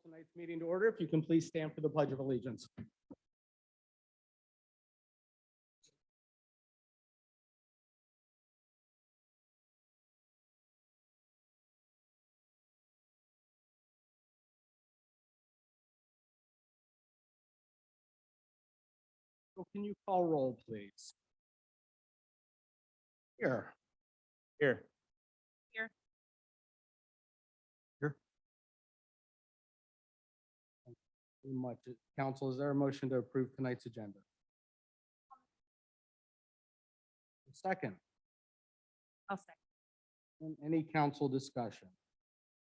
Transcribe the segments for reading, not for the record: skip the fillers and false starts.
tonight's meeting to order. If you can please stand for the Pledge of Allegiance. So can you call roll, please? Here. Here. Here. Thank you very much. Council, is there a motion to approve tonight's agenda? Second. I'll second. And any council discussion?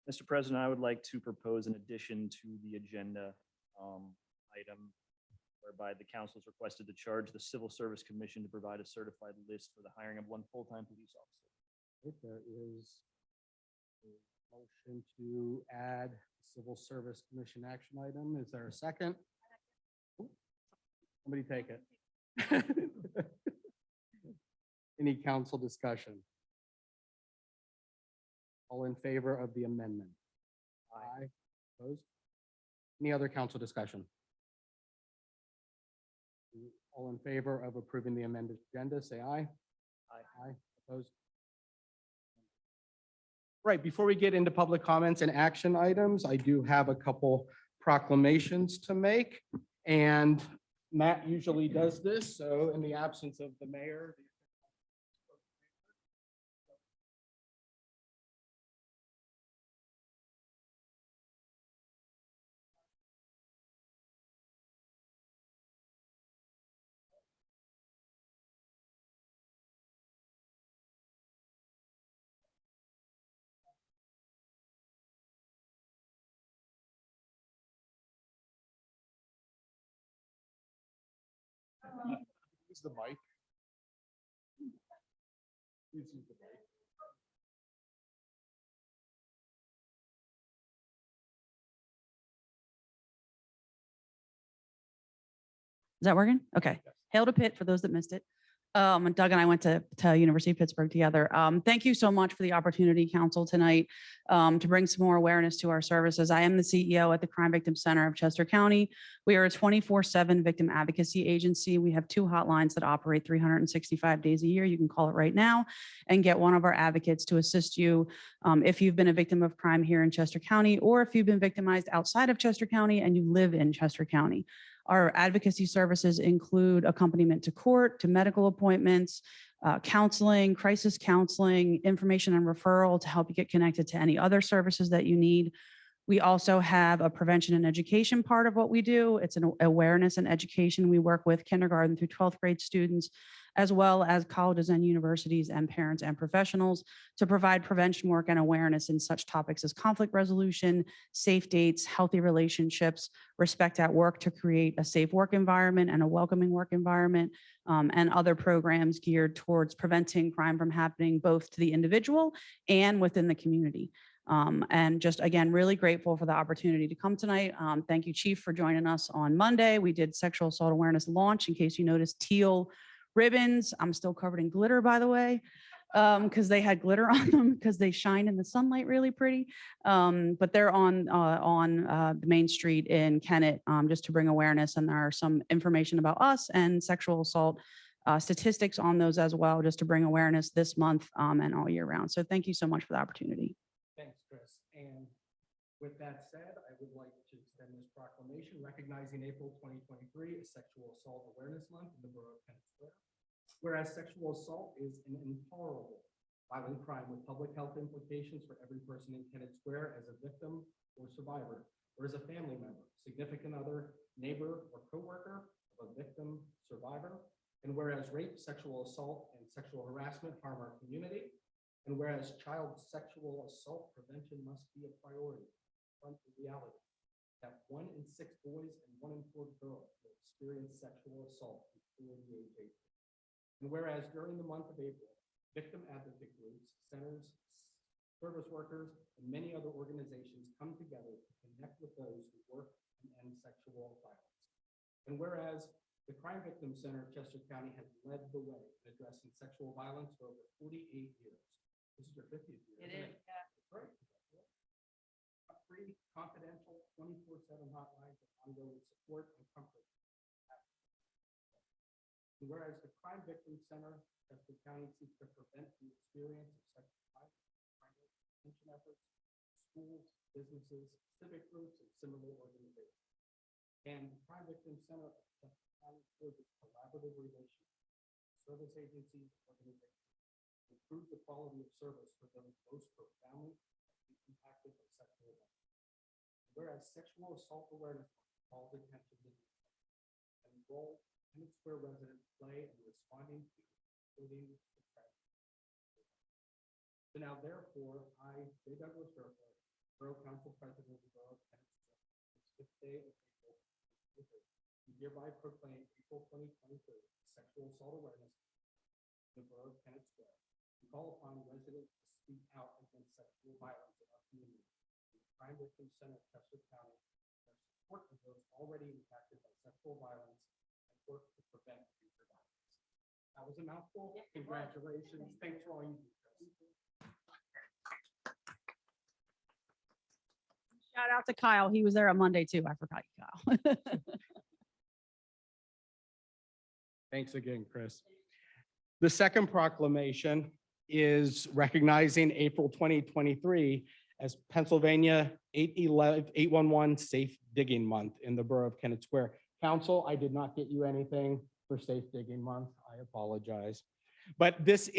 Mr. President, I would like to propose an addition to the agenda item whereby the council is requested to charge the Civil Service Commission to provide a certified list for the hiring of one full-time police officer. If there is a motion to add Civil Service Commission action item, is there a second? Somebody take it. Any council discussion? All in favor of the amendment? Aye. Opposed? Any other council discussion? All in favor of approving the amended agenda, say aye. Aye. Opposed? Right, before we get into public comments and action items, I do have a couple proclamations to make. And Matt usually does this, so in the absence of the mayor. Use the mic. Please use the mic. Is that working? Okay. Hail to Pitt for those that missed it. And Doug and I went to University of Pittsburgh together. Thank you so much for the opportunity, council, tonight to bring some more awareness to our services. I am the CEO at the Crime Victim Center of Chester County. We are a 24/7 victim advocacy agency. We have 2 hotlines that operate 365 days a year. You can call it right now and get one of our advocates to assist you if you've been a victim of crime here in Chester County, or if you've been victimized outside of Chester County and you live in Chester County. Our advocacy services include accompaniment to court, to medical appointments, counseling, crisis counseling, information and referral to help you get connected to any other services that you need. We also have a prevention and education part of what we do. It's an awareness and education. We work with kindergarten through 12th grade students, as well as colleges and universities and parents and professionals to provide prevention work and awareness in such topics as conflict resolution, safe dates, healthy relationships, respect at work to create a safe work environment and a welcoming work environment, and other programs geared towards preventing crime from happening both to the individual and within the community. And just again, really grateful for the opportunity to come tonight. Thank you, Chief, for joining us on Monday. We did sexual assault awareness launch, in case you noticed teal ribbons. I'm still covered in glitter, by the way, because they had glitter on them because they shine in the sunlight really pretty. But they're on the main street in Kennett just to bring awareness. And there are some information about us and sexual assault statistics on those as well, just to bring awareness this month and all year round. So thank you so much for the opportunity. Thanks, Chris. And with that said, I would like to extend this proclamation recognizing April 2023 as Sexual Assault Awareness Month in the Borough of Kennett Square. Whereas sexual assault is an intolerable violent crime with public health implications for every person in Kennett Square as a victim or survivor, or as a family member, significant other, neighbor, or coworker of a victim, survivor. And whereas rape, sexual assault, and sexual harassment harm our community. And whereas child sexual assault prevention must be a priority, front of reality that 1 in 6 boys and 1 in 4 girls will experience sexual assault before the age of 18. And whereas during the month of April, victim advocate groups, centers, service workers, and many other organizations come together to connect with those who work and end sexual violence. And whereas the Crime Victim Center of Chester County has led the way in addressing sexual violence for over 48 years. This is your 50th year. It is, yeah. That's right. free, confidential, 24/7 hotline for ongoing support and comfort. And whereas the Crime Victim Center, Chester County, seeks to prevent the experience of sexual violence, crime prevention efforts, schools, businesses, civic groups, and similar organizations. And the Crime Victim Center of Chester County forges collaborative relations with service agencies and organizations to improve the quality of service for those most profoundly impacted by sexual violence. Whereas sexual assault awareness Month calls attention to this and the role Kennett Square residents play in responding to including the tragedy. So now therefore, I, J. Douglas Durford, Borough Council President of the Borough of Kennett Square, this 5th day of April 2023, do hereby proclaim April 2023 Sexual Assault Awareness Month in the Borough of Kennett Square. We call upon residents to speak out against sexual violence in our community. The Crime Victim Center of Chester County, their support of those already impacted by sexual violence and work to prevent future violence. That was a mouthful. Congratulations. Thanks for all you do, Chris. Shout out to Kyle. He was there on Monday too. I forgot you, Kyle. Thanks again, Chris. The second proclamation is recognizing April 2023 as Pennsylvania 811 Safe Digging Month in the Borough of Kennett Square. Council, I did not get you anything for Safe Digging Month. I apologize. But this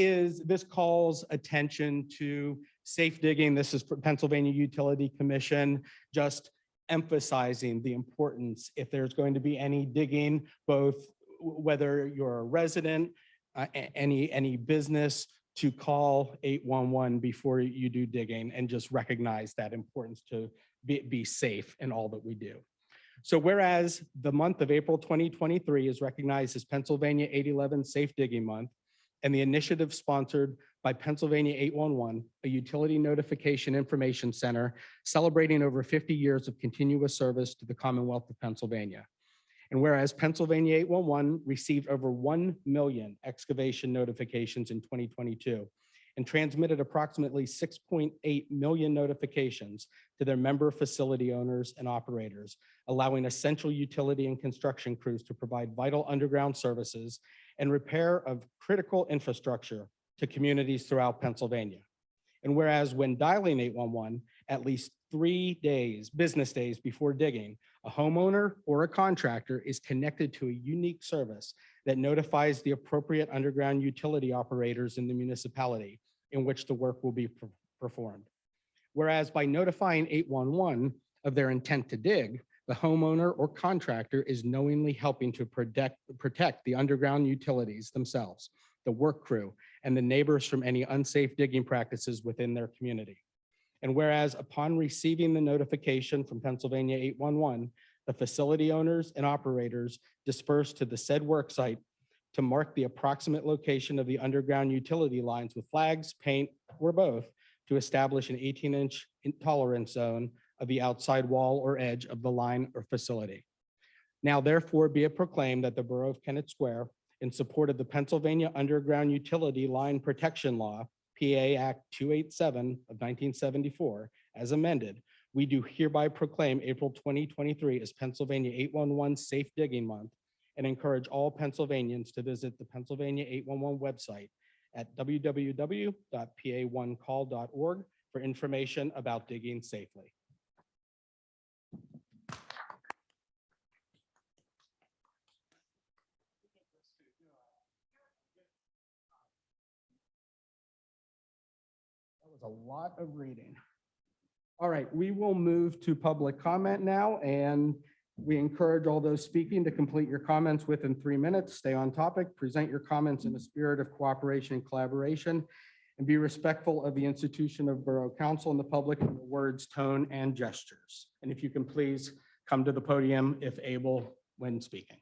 calls attention to safe digging. This is for Pennsylvania Utility Commission, just emphasizing the importance if there's going to be any digging, both whether you're a resident, any business, to call 811 before you do digging and just recognize that importance to be safe in all that we do. So whereas the month of April 2023 is recognized as Pennsylvania 811 Safe Digging Month, and the initiative sponsored by Pennsylvania 811, a utility notification information center celebrating over 50 years of continuous service to the Commonwealth of Pennsylvania. And whereas Pennsylvania 811 received over 1 million excavation notifications in 2022 and transmitted approximately 6.8 million notifications to their member facility owners and operators, allowing essential utility and construction crews to provide vital underground services and repair of critical infrastructure to communities throughout Pennsylvania. And whereas when dialing 811, at least 3 business days before digging, a homeowner or a contractor is connected to a unique service that notifies the appropriate underground utility operators in the municipality in which the work will be performed. Whereas by notifying 811 of their intent to dig, the homeowner or contractor is knowingly helping to protect the underground utilities themselves, the work crew, and the neighbors from any unsafe digging practices within their community. And whereas upon receiving the notification from Pennsylvania 811, the facility owners and operators disperse to the said work site to mark the approximate location of the underground utility lines with flags, paint, or both to establish an 18-inch tolerance zone of the outside wall or edge of the line or facility. Now therefore be it proclaimed that the Borough of Kennett Square, in support of the Pennsylvania Underground Utility Line Protection Law, PA Act 287 of 1974, as amended, we do hereby proclaim April 2023 as Pennsylvania 811 Safe Digging Month and encourage all Pennsylvanians to visit the Pennsylvania 811 website at www.pa1call.org for information about digging safely. That was a lot of reading. All right, we will move to public comment now, and we encourage all those speaking to complete your comments within 3 minutes. Stay on topic, present your comments in a spirit of cooperation and collaboration, and be respectful of the institution of Borough Council and the public in your words, tone, and gestures. And if you can please come to the podium if able when speaking.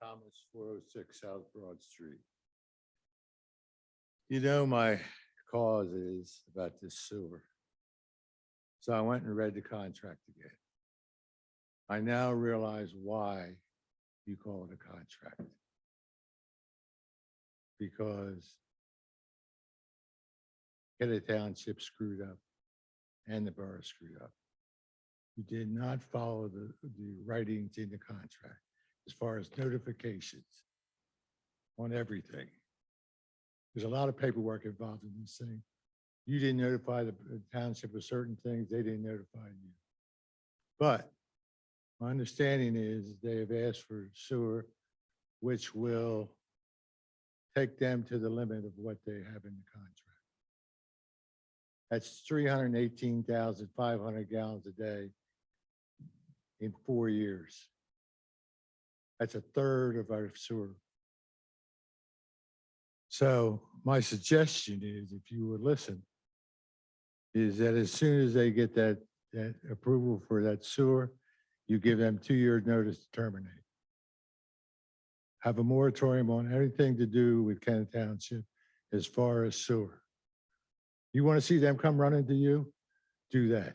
Thomas, 406 South Broad Street. You know, my cause is about this sewer. So I went and read the contract again. I now realize why you call it a contract. Because Kennedy Township screwed up and the borough screwed up. You did not follow the writings in the contract as far as notifications on everything. There's a lot of paperwork involved in this thing. You didn't notify the township of certain things, they didn't notify you. But my understanding is they have asked for sewer, which will take them to the limit of what they have in the contract. That's 318,500 gallons a day in 4 years. That's a third of our sewer. So my suggestion is, if you would listen, is that as soon as they get that approval for that sewer, you give them 2-year notice to terminate. Have a moratorium on anything to do with Kennedy Township as far as sewer. You want to see them come running to you? Do that.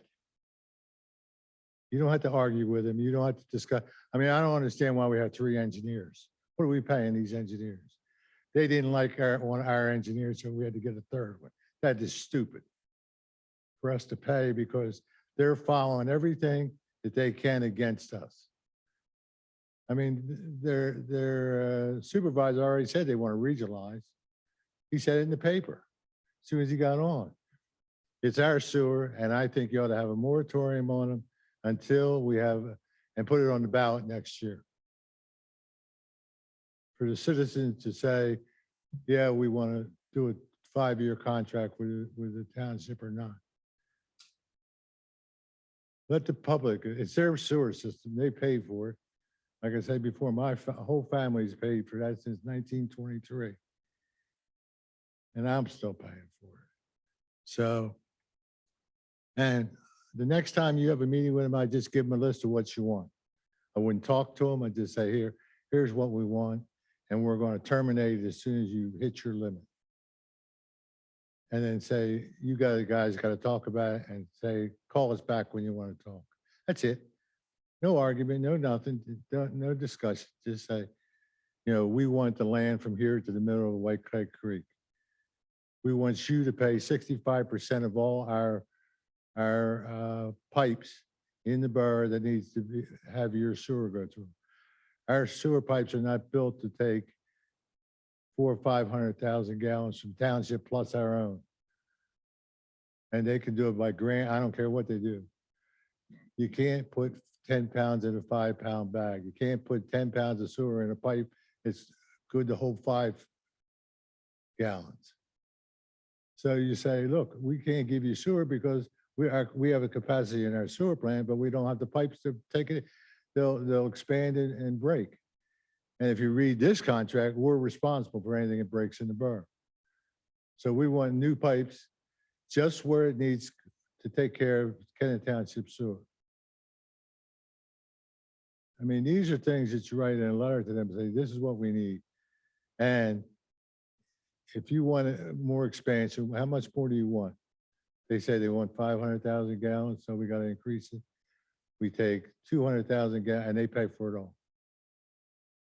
You don't have to argue with them. You don't have to discuss. I mean, I don't understand why we have 3 engineers. What are we paying these engineers? They didn't like one of our engineers, so we had to get a 3rd one. That is stupid for us to pay because they're following everything that they can against us. I mean, their supervisor already said they want to regionalize. He said it in the paper as soon as he got on. It's our sewer, and I think you ought to have a moratorium on them until we have, and put it on the ballot next year. For the citizens to say, yeah, we want to do a 5-year contract with the township or not. Let the public, it's their sewer system, they paid for it. Like I said before, my whole family's paid for that since 1923. And I'm still paying for it. So, and the next time you have a meeting with them, I just give them a list of what you want. I wouldn't talk to them. I just say, here's what we want. And we're going to terminate it as soon as you hit your limit. And then say, you guys got to talk about it and say, call us back when you want to talk. That's it. No argument, no nothing, no discussion. Just say, we want the land from here to the middle of White Clay Creek. We want you to pay 65% of all our pipes in the borough that needs to have your sewer go through. Our sewer pipes are not built to take 400,000 or 500,000 gallons from township plus our own. And they can do it by grant. I don't care what they do. You can't put 10 pounds in a 5-pound bag. You can't put 10 pounds of sewer in a pipe. It's good to hold 5 gallons. So you say, look, we can't give you sewer because we have a capacity in our sewer plant, but we don't have the pipes to take it. They'll expand it and break. And if you read this contract, we're responsible for anything that breaks in the borough. So we want new pipes just where it needs to take care of Kennedy Township sewer. I mean, these are things that you write in a letter to them and say, this is what we need. And if you want more expansion, how much more do you want? They say they want 500,000 gallons, so we got to increase it. We take 200,000 gallons and they pay for it all.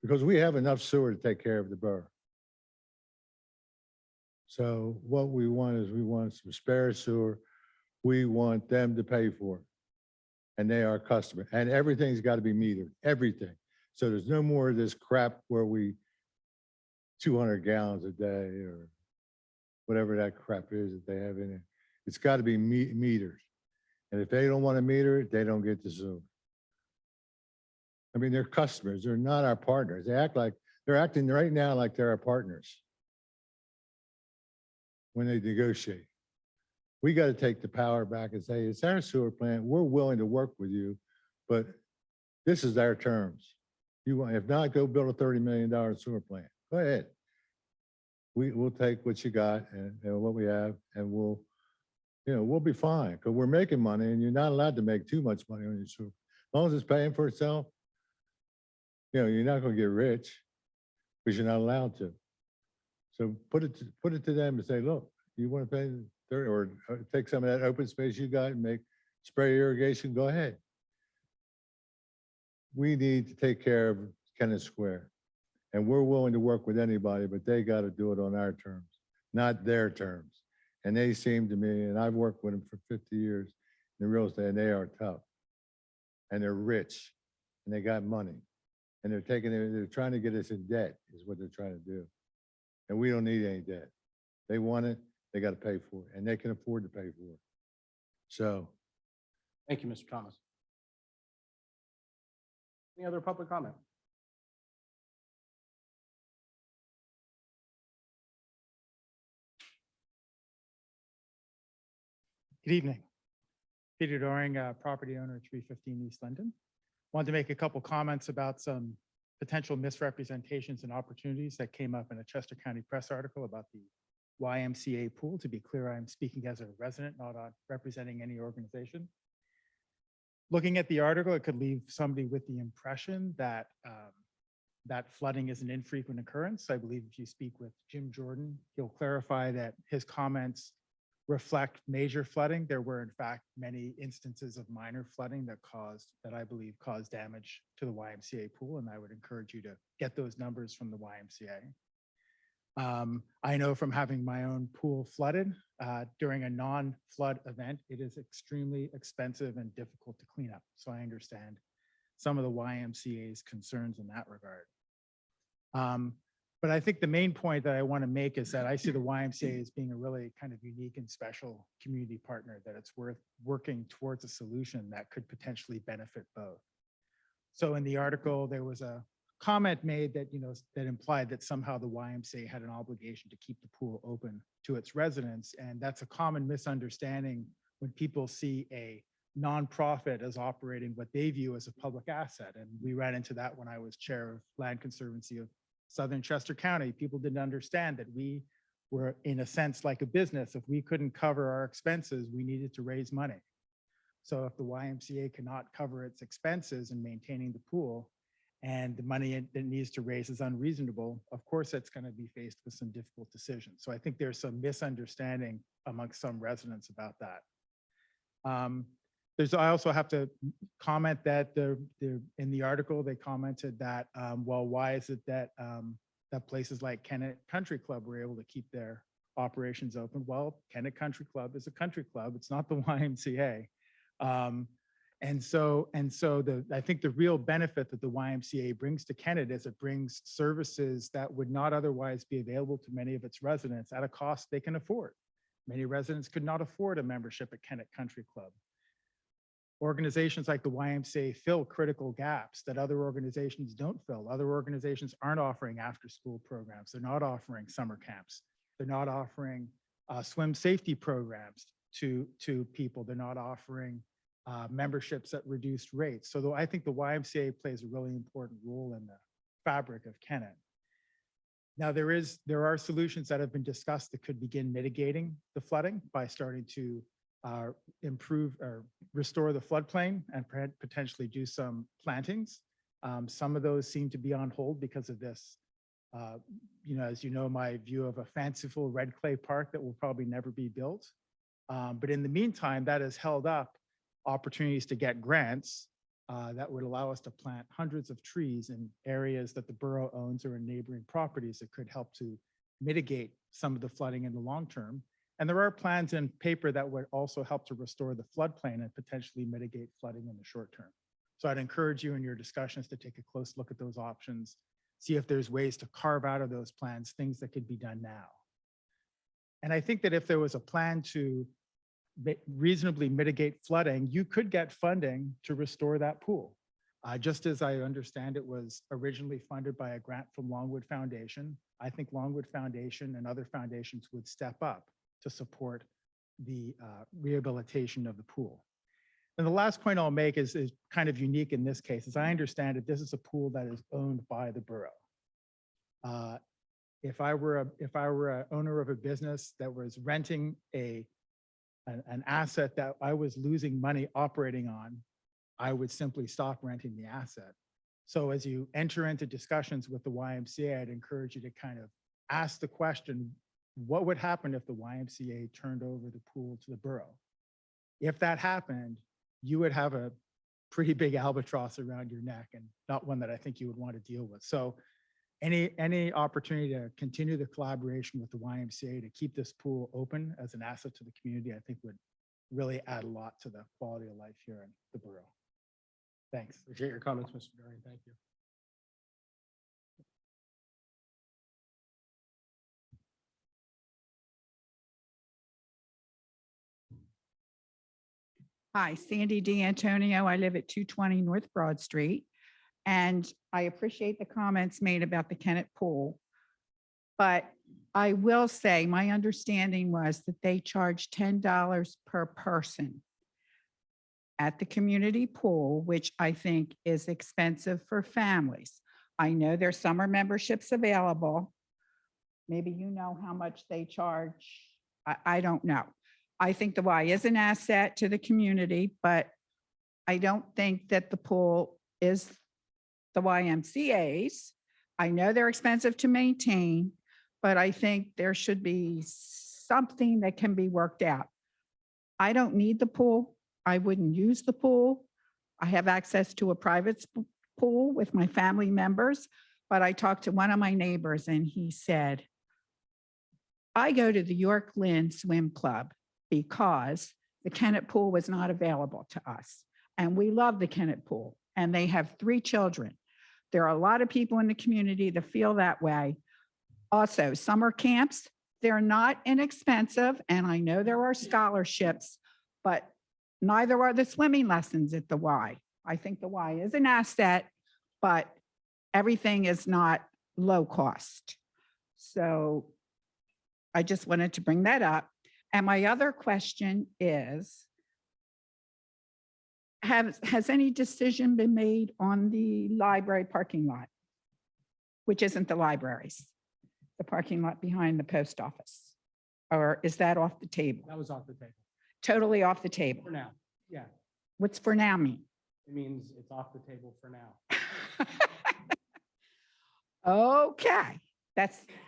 Because we have enough sewer to take care of the borough. So what we want is we want some spare sewer. We want them to pay for it. And they are a customer. And everything's got to be metered, everything. So there's no more of this crap where we 200 gallons a day or whatever that crap is that they have in it. It's got to be metered. And if they don't want to meter it, they don't get the sewer. I mean, they're customers. They're not our partners. They're acting right now like they're our partners when they negotiate. We got to take the power back and say, it's our sewer plant. We're willing to work with you, but this is our terms. If not, go build a $30 million sewer plant. Go ahead. We'll take what you got and what we have, and we'll be fine because we're making money, and you're not allowed to make too much money on your sewer. As long as it's paying for itself, you're not going to get rich because you're not allowed to. So put it to them and say, look, you want to pay 30 or take some of that open space you got and make spray irrigation, go ahead. We need to take care of Kennedy Square. And we're willing to work with anybody, but they got to do it on our terms, not their terms. And they seem to me, and I've worked with them for 50 years in real estate, and they are tough. And they're rich, and they got money. And they're trying to get us in debt is what they're trying to do. And we don't need any debt. They want it, they got to pay for it, and they can afford to pay for it. So Thank you, Mr. Thomas. Any other public comment? Good evening. Peter Doring, property owner at 315 East London. Wanted to make a couple comments about some potential misrepresentations and opportunities that came up in a Chester County Press article about the YMCA pool. To be clear, I'm speaking as a resident, not representing any organization. Looking at the article, it could leave somebody with the impression that that flooding is an infrequent occurrence. I believe if you speak with Jim Jordan, he'll clarify that his comments reflect major flooding. There were in fact many instances of minor flooding that I believe caused damage to the YMCA pool. And I would encourage you to get those numbers from the YMCA. I know from having my own pool flooded during a non-flood event, it is extremely expensive and difficult to clean up. So I understand some of the YMCA's concerns in that regard. But I think the main point that I want to make is that I see the YMCA as being a really kind of unique and special community partner, that it's worth working towards a solution that could potentially benefit both. So in the article, there was a comment made that, that implied that somehow the YMCA had an obligation to keep the pool open to its residents. And that's a common misunderstanding when people see a nonprofit as operating what they view as a public asset. And we ran into that when I was chair of Land Conservancy of Southern Chester County. People didn't understand that we were, in a sense, like a business. If we couldn't cover our expenses, we needed to raise money. So if the YMCA cannot cover its expenses in maintaining the pool, and the money it needs to raise is unreasonable, of course, it's going to be faced with some difficult decisions. So I think there's some misunderstanding amongst some residents about that. I also have to comment that in the article, they commented that, well, why is it that that places like Kennet Country Club were able to keep their operations open? Well, Kennet Country Club is a country club. It's not the YMCA. I think the real benefit that the YMCA brings to Kennet is it brings services that would not otherwise be available to many of its residents at a cost they can afford. Many residents could not afford a membership at Kennet Country Club. Organizations like the YMCA fill critical gaps that other organizations don't fill. Other organizations aren't offering after-school programs. They're not offering summer camps. They're not offering swim safety programs to people. They're not offering memberships at reduced rates. So though I think the YMCA plays a really important role in the fabric of Kennet. Now there are solutions that have been discussed that could begin mitigating the flooding by starting to improve or restore the floodplain and potentially do some plantings. Some of those seem to be on hold because of this. As you know, my view of a fanciful red clay park that will probably never be built. But in the meantime, that has held up opportunities to get grants that would allow us to plant hundreds of trees in areas that the borough owns or in neighboring properties that could help to mitigate some of the flooding in the long term. And there are plans in paper that would also help to restore the floodplain and potentially mitigate flooding in the short term. So I'd encourage you in your discussions to take a close look at those options, see if there's ways to carve out of those plans things that could be done now. And I think that if there was a plan to reasonably mitigate flooding, you could get funding to restore that pool. Just as I understand it was originally funded by a grant from Longwood Foundation, I think Longwood Foundation and other foundations would step up to support the rehabilitation of the pool. And the last point I'll make is kind of unique in this case. As I understand it, this is a pool that is owned by the borough. If I were an owner of a business that was renting an asset that I was losing money operating on, I would simply stop renting the asset. So as you enter into discussions with the YMCA, I'd encourage you to kind of ask the question, what would happen if the YMCA turned over the pool to the borough? If that happened, you would have a pretty big albatross around your neck and not one that I think you would want to deal with. So any opportunity to continue the collaboration with the YMCA to keep this pool open as an asset to the community, I think would really add a lot to the quality of life here in the borough. Thanks. Appreciate your comments, Mr. Durian. Thank you. Hi, Sandy D'Antonio. I live at 220 North Broad Street. And I appreciate the comments made about the Kennett Pool. But I will say, my understanding was that they charge $10 per person at the community pool, which I think is expensive for families. I know there's summer memberships available. Maybe you know how much they charge. I don't know. I think the Y is an asset to the community, but I don't think that the pool is the YMCA's. I know they're expensive to maintain, but I think there should be something that can be worked out. I don't need the pool. I wouldn't use the pool. I have access to a private pool with my family members, but I talked to one of my neighbors and he said, I go to the York Lynn Swim Club because the Kennett Pool was not available to us. And we love the Kennett Pool and they have 3 children. There are a lot of people in the community that feel that way. Also, summer camps, they're not inexpensive. And I know there are scholarships, but neither are the swimming lessons at the Y. I think the Y is an asset, but everything is not low cost. So I just wanted to bring that up. And my other question is, has any decision been made on the library parking lot, which isn't the libraries, the parking lot behind the post office? Or is that off the table? That was off the table Totally off the table. for now. Yeah, What's for now mean? it means it's off the table for now. Okay,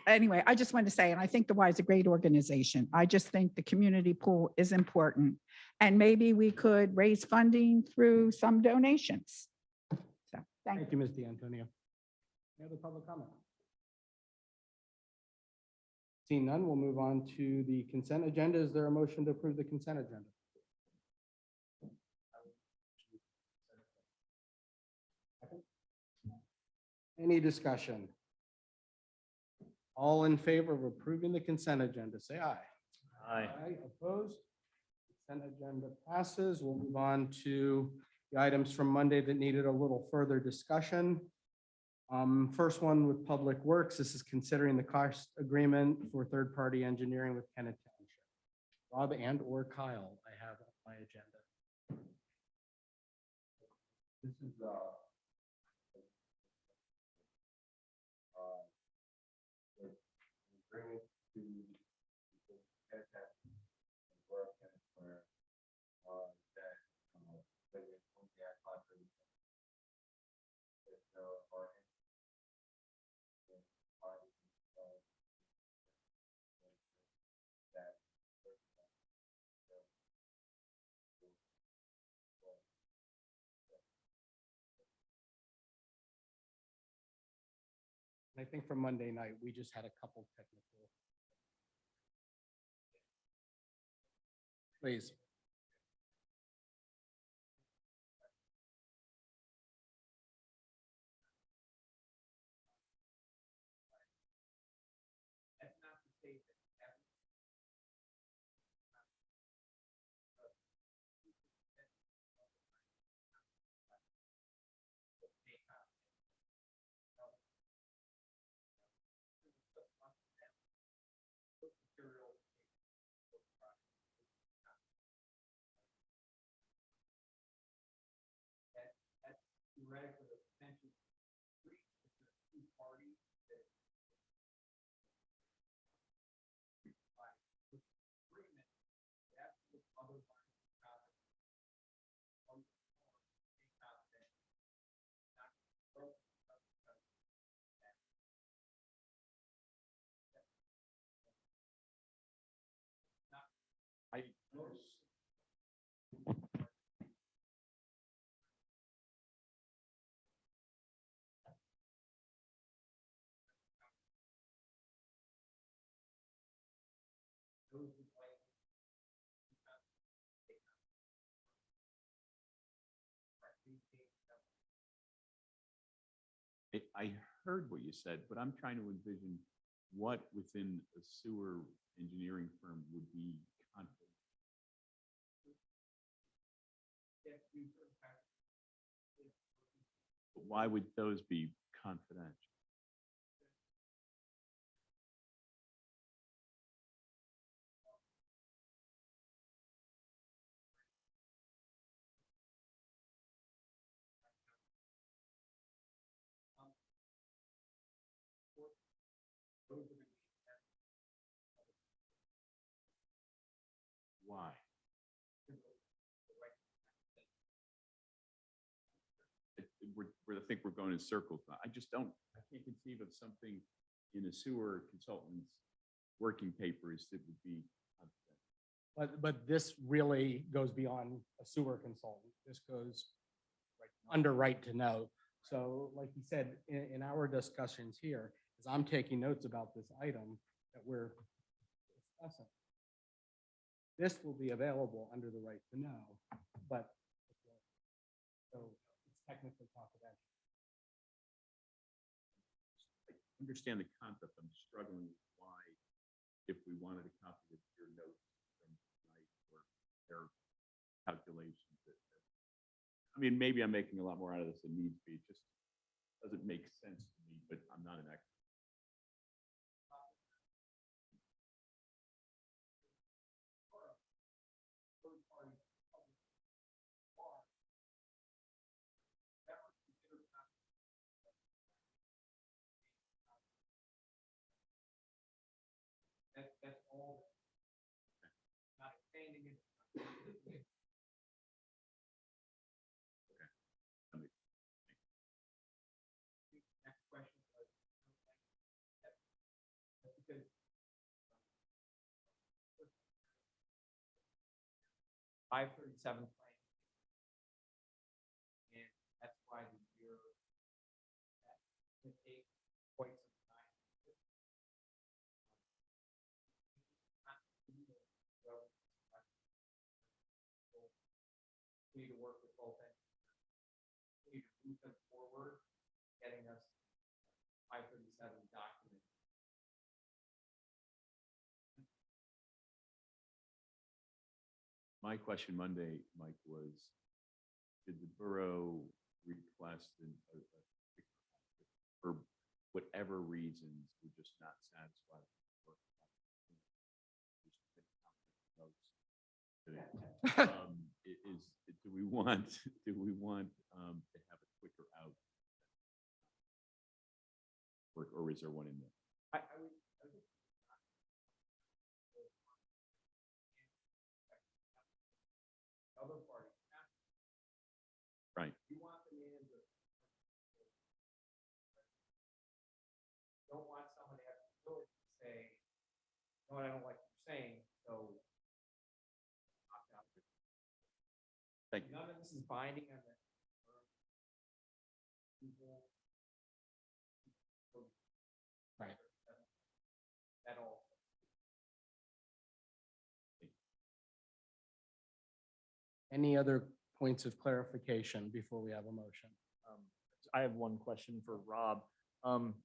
anyway, I just wanted to say, and I think the Y is a great organization. I just think the community pool is important. And maybe we could raise funding through some donations. So, thank you. Thank you, Ms. D'Antonio. Any other public comment? Seeing none, we'll move on to the consent agenda. Is there a motion to approve the consent agenda? Any discussion? All in favor of approving the consent agenda, say aye. Aye. Opposed? Consent agenda passes. We'll move on to the items from Monday that needed a little further discussion. First one with Public Works. This is considering the cost agreement for third-party engineering with Kennett Township. Rob and or Kyle, I have on my agenda. This is, bring it to Kennett and Borough where, that, when you put that contract, there's no parking. That. And I think for Monday night, we just had a couple technical. Please. those who claim I heard what you said, but I'm trying to envision what within a sewer engineering firm would be confidential. But why would those be confidential? Why? I think we're going in circles. I just don't, I can't conceive of something in a sewer consultant's working papers that would be confidential. But this really goes beyond a sewer consultant. This goes under right to know. So like you said, in our discussions here, as I'm taking notes about this item that we're discussing, this will be available under the right to know, but so it's technically confidential. I understand the concept. I'm struggling with why, if we wanted a copy of your notes from tonight or their calculations. I mean, maybe I'm making a lot more out of this than needs be. It just doesn't make sense to me, but I'm not an expert. That's all. Not expanding it. Next question was. That's because. 537 plan. And that's why the year. That would take quite some time. We need to work with both ends. We need to move them forward, getting us 537 documents. My question Monday, Mike, was, did the borough request for whatever reasons, we're just not satisfied with the work? Do we want to have a quicker out? Or is there one in there? I would think. Other party. Right. You want the answer. Don't want someone to have the ability to say, no, I don't like what you're saying, so. Opt out. Thank you. None of this is binding on the. Right. At all. Any other points of clarification before we have a motion? I have one question for Rob.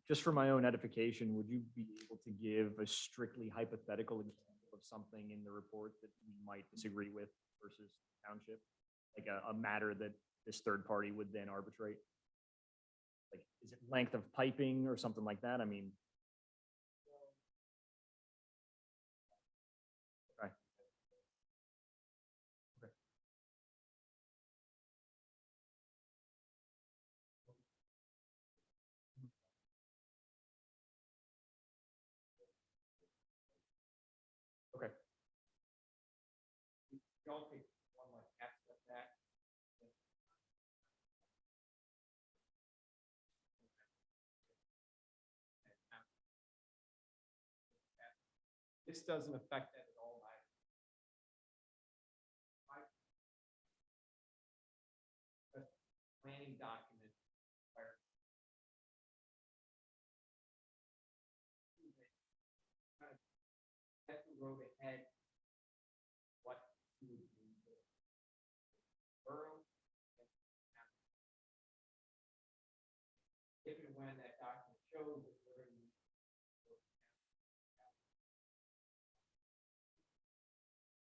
Just for my own edification, would you be able to give a strictly hypothetical example of something in the report that we might disagree with versus township? Like a matter that this third party would then arbitrate? Like, is it length of piping or something like that? I mean. Okay. Okay. Okay. Don't take one like half step back. This doesn't affect that at all. Planning document. Where get through road ahead, what you would do with Borough. If and when that document shows that we're in.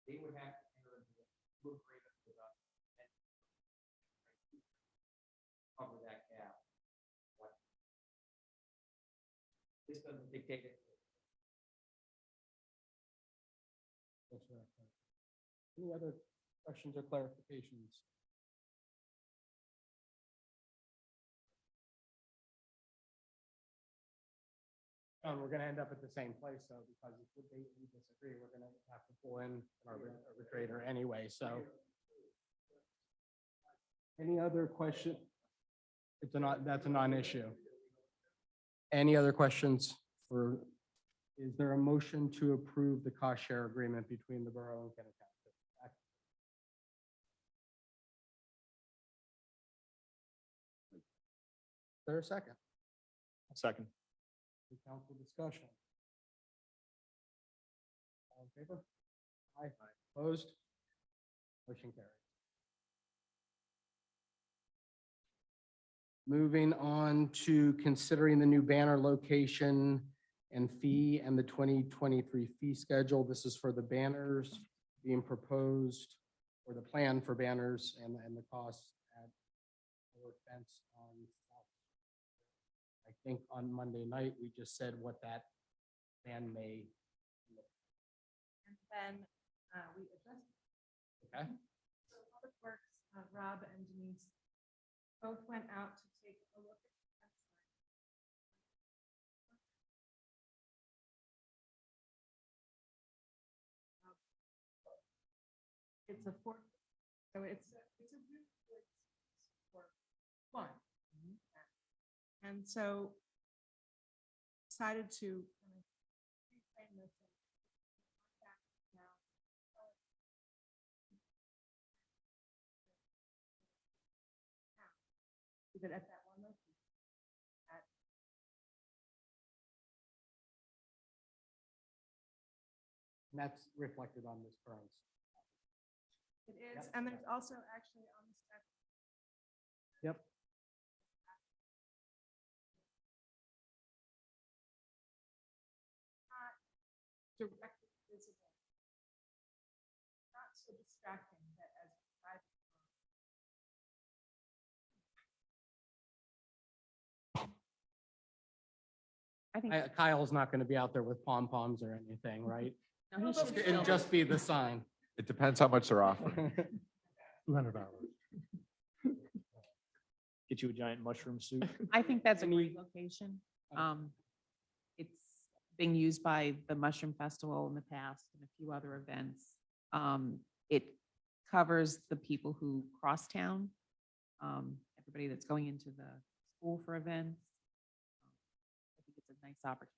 They would have to enter into a new agreement with us and cover that gap. What? This doesn't dictate it. That's right. Any other questions or clarifications? We're gonna end up at the same place, though, because if we disagree, we're gonna have to pull in our arbitrator anyway, so. Any other question? That's a non-issue. Any other questions for, is there a motion to approve the cost share agreement between the borough and Kennet Township? Is there a second? Second. Council discussion. All in favor? Aye. Opposed? Motion carried. Moving on to considering the new banner location and fee and the 2023 fee schedule. This is for the banners being proposed, or the plan for banners and the cost at our fence on South. I think on Monday night, we just said what that ban may look. And then we addressed. Okay. So Public Works, Rob and Denise both went out to take a look at the fence line. It's a four, so it's a really good for one. And so decided to kind of reframe this. Is it at that one location? And that's reflected on this current. It is, Yep. and there's also actually on the step. Yep. Not directly visible. Not so distracting that as you drive. I think Kyle's not going to be out there with pom-poms or anything, right? no, he should still It'll be. just be the sign. It depends how much they're offering. $200. Get you a giant mushroom soup. I think that's a Any- great location. It's being used by the Mushroom Festival in the past and a few other events. It covers the people who cross town, everybody that's going into the school for events. I think it's a nice opportunity.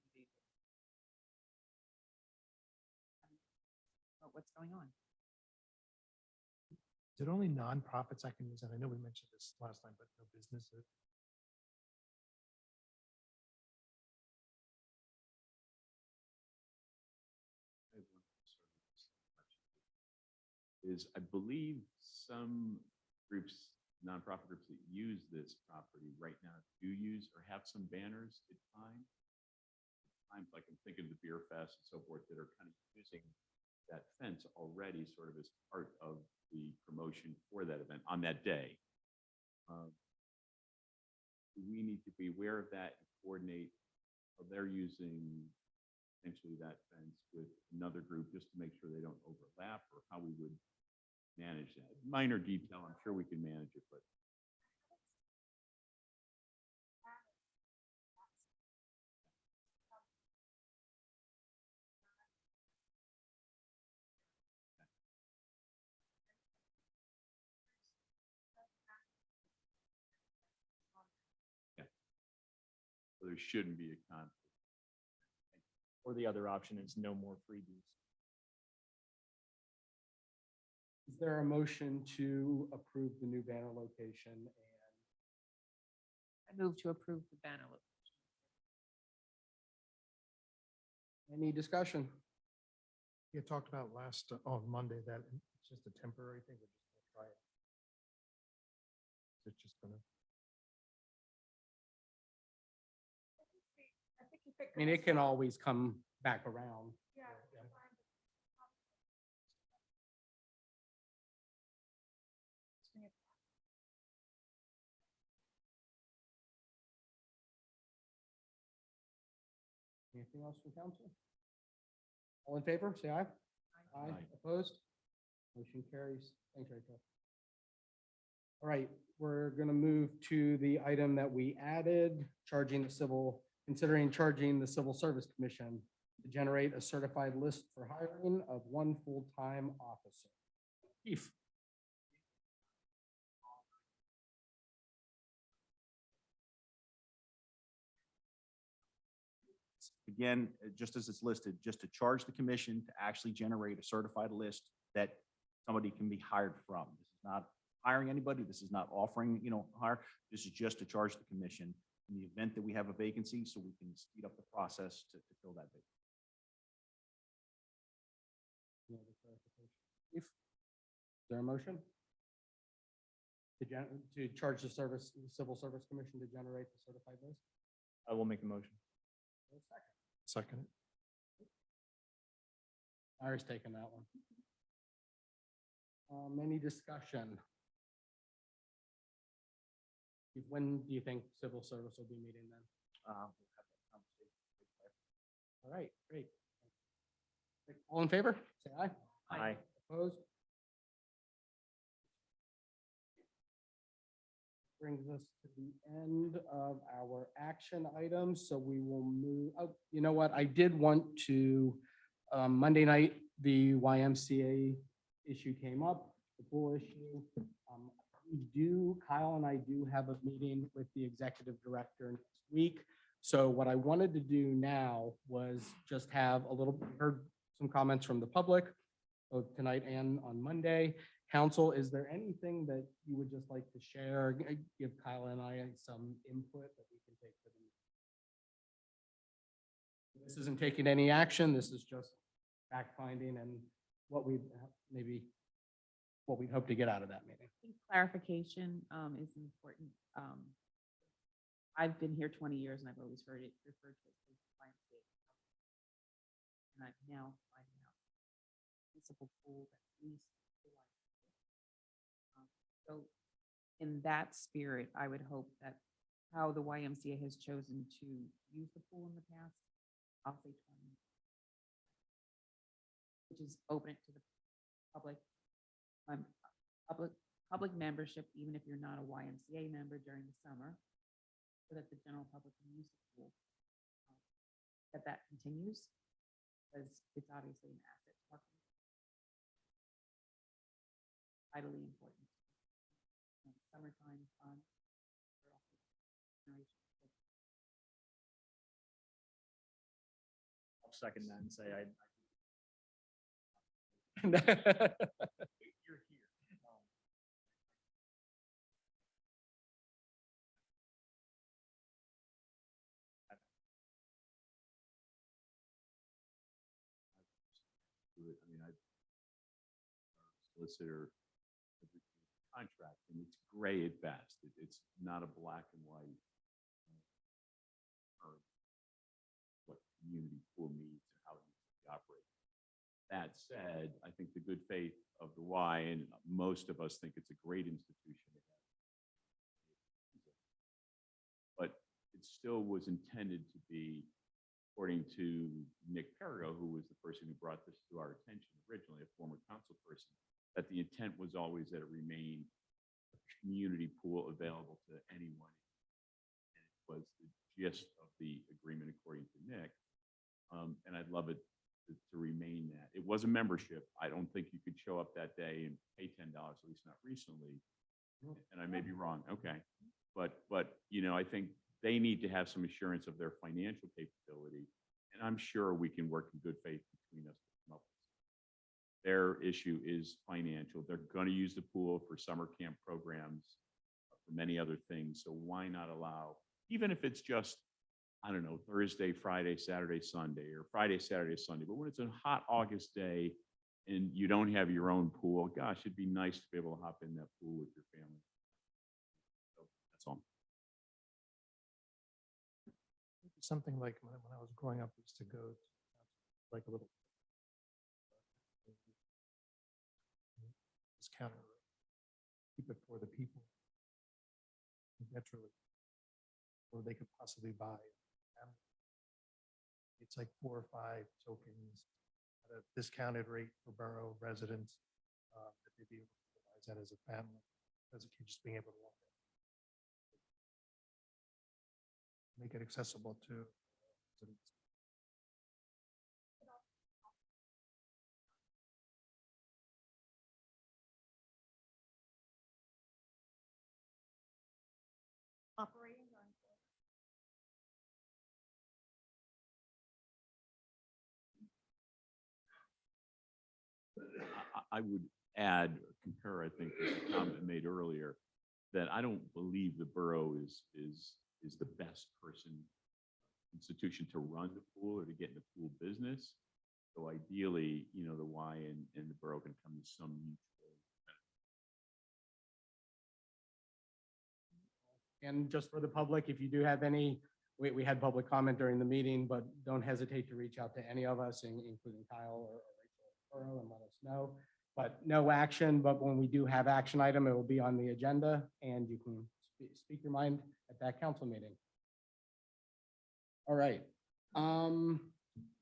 About what's going on. Is it only nonprofits I can use? And I know we mentioned this last time, but no businesses. I have one concern with this question. Is I believe some groups, nonprofit groups that use this property right now do use or have some banners at times. Times like I'm thinking of the Beer Fest and so forth that are kind of using that fence already sort of as part of the promotion for that event on that day. Do we need to be aware of that and coordinate? They're using potentially that fence with another group just to make sure they don't overlap, or how we would manage that. Minor detail, I'm sure we can manage it, but so there shouldn't be a conflict. Or the other option is no more freebies. Is there a motion to approve the new banner location and I move to approve the banner. any discussion? You talked about last, on Monday, that it's just a temporary thing, we're just gonna try it. It's just gonna. I mean, it can always come back around. Anything else from council? All in favor, say aye. Aye. Opposed? Motion carries. Thanks, Rachel. All right, we're going to move to the item that we added, considering charging the Civil Service Commission to generate a certified list for hiring of one full-time officer. Chief. Again, just as it's listed, just to charge the commission to actually generate a certified list that somebody can be hired from. This is not hiring anybody. This is not offering, hire. This is just to charge the commission in the event that we have a vacancy, so we can speed up the process to fill that vacancy. Any other clarification? Chief, is there a motion? To charge the Civil Service Commission to generate the certified list? I will make the motion. A second. Second. Ira's taking that one. Any discussion? When do you think civil service will be meeting then? We'll have that conversation. All right, great. All in favor? Say aye. Aye. Opposed? Brings us to the end of our action items, so we will move, oh, you know what, I did want to, Monday night, the YMCA issue came up, the pool issue. Kyle and I do have a meeting with the executive director next week. So what I wanted to do now was just have heard some comments from the public, both tonight and on Monday. Council, is there anything that you would just like to share? Give Kyle and I some input that we can take to the meeting. This isn't taking any action. This is just fact finding and what we'd hope to get out of that meeting. I think clarification is important. I've been here 20 years and I've always heard it referred to as the YMCA. And I'm now finding out municipal pool that's leased to YMCA. So in that spirit, I would hope that how the YMCA has chosen to use the pool in the past, I'll say 20, which is open it to the public. Public membership, even if you're not a YMCA member during the summer, so that the general public can use the pool. That continues, because it's obviously an asset to our community. Vitally important. Summertime fun. I'll second that and say you're here. I mean, solicitor contract, and it's gray at best. It's not a black and white or what community pool needs and how it needs to be operated. That said, I think the good faith of the Y, and most of us think it's a great institution to have. But it still was intended to be, according to Nick Perigo, who was the person who brought this to our attention originally, a former council person, that the intent was always that it remained a community pool available to anyone. And it was the gist of the agreement, according to Nick. And I'd love it to remain that. It was a membership. I don't think you could show up that day and pay $10, at least not recently. And I may be wrong. Okay. But I think they need to have some assurance of their financial capability. And I'm sure we can work in good faith between us to come up with something. Their issue is financial. They're going to use the pool for summer camp programs, for many other things. So why not allow, even if it's just I don't know, Thursday, Friday, Saturday, Sunday, or Friday, Saturday, Sunday. But when it's a hot August day and you don't have your own pool, gosh, it'd be nice to be able to hop in that pool with your family. So that's all. Something like when I was growing up, we used to go to like a little discount, keep it for the people. I think that's really, or they could possibly buy. It's like 4 or 5 tokens at a discounted rate for borough residents. That they'd be able to utilize that as a family, as a kid just being able to walk in. Make it accessible to residents. Operating on. I would add, concur, I think, with the comment made earlier, that I don't believe the borough is the best institution to run the pool or to get in the pool business. So ideally, the Y and the borough can come to some mutual. And just for the public, if you do have any, we had public comment during the meeting, but don't hesitate to reach out to any of us, including Kyle or Rachel Borough, and let us know. But no action, but when we do have action item, it will be on the agenda and you can speak your mind at that council meeting. All right.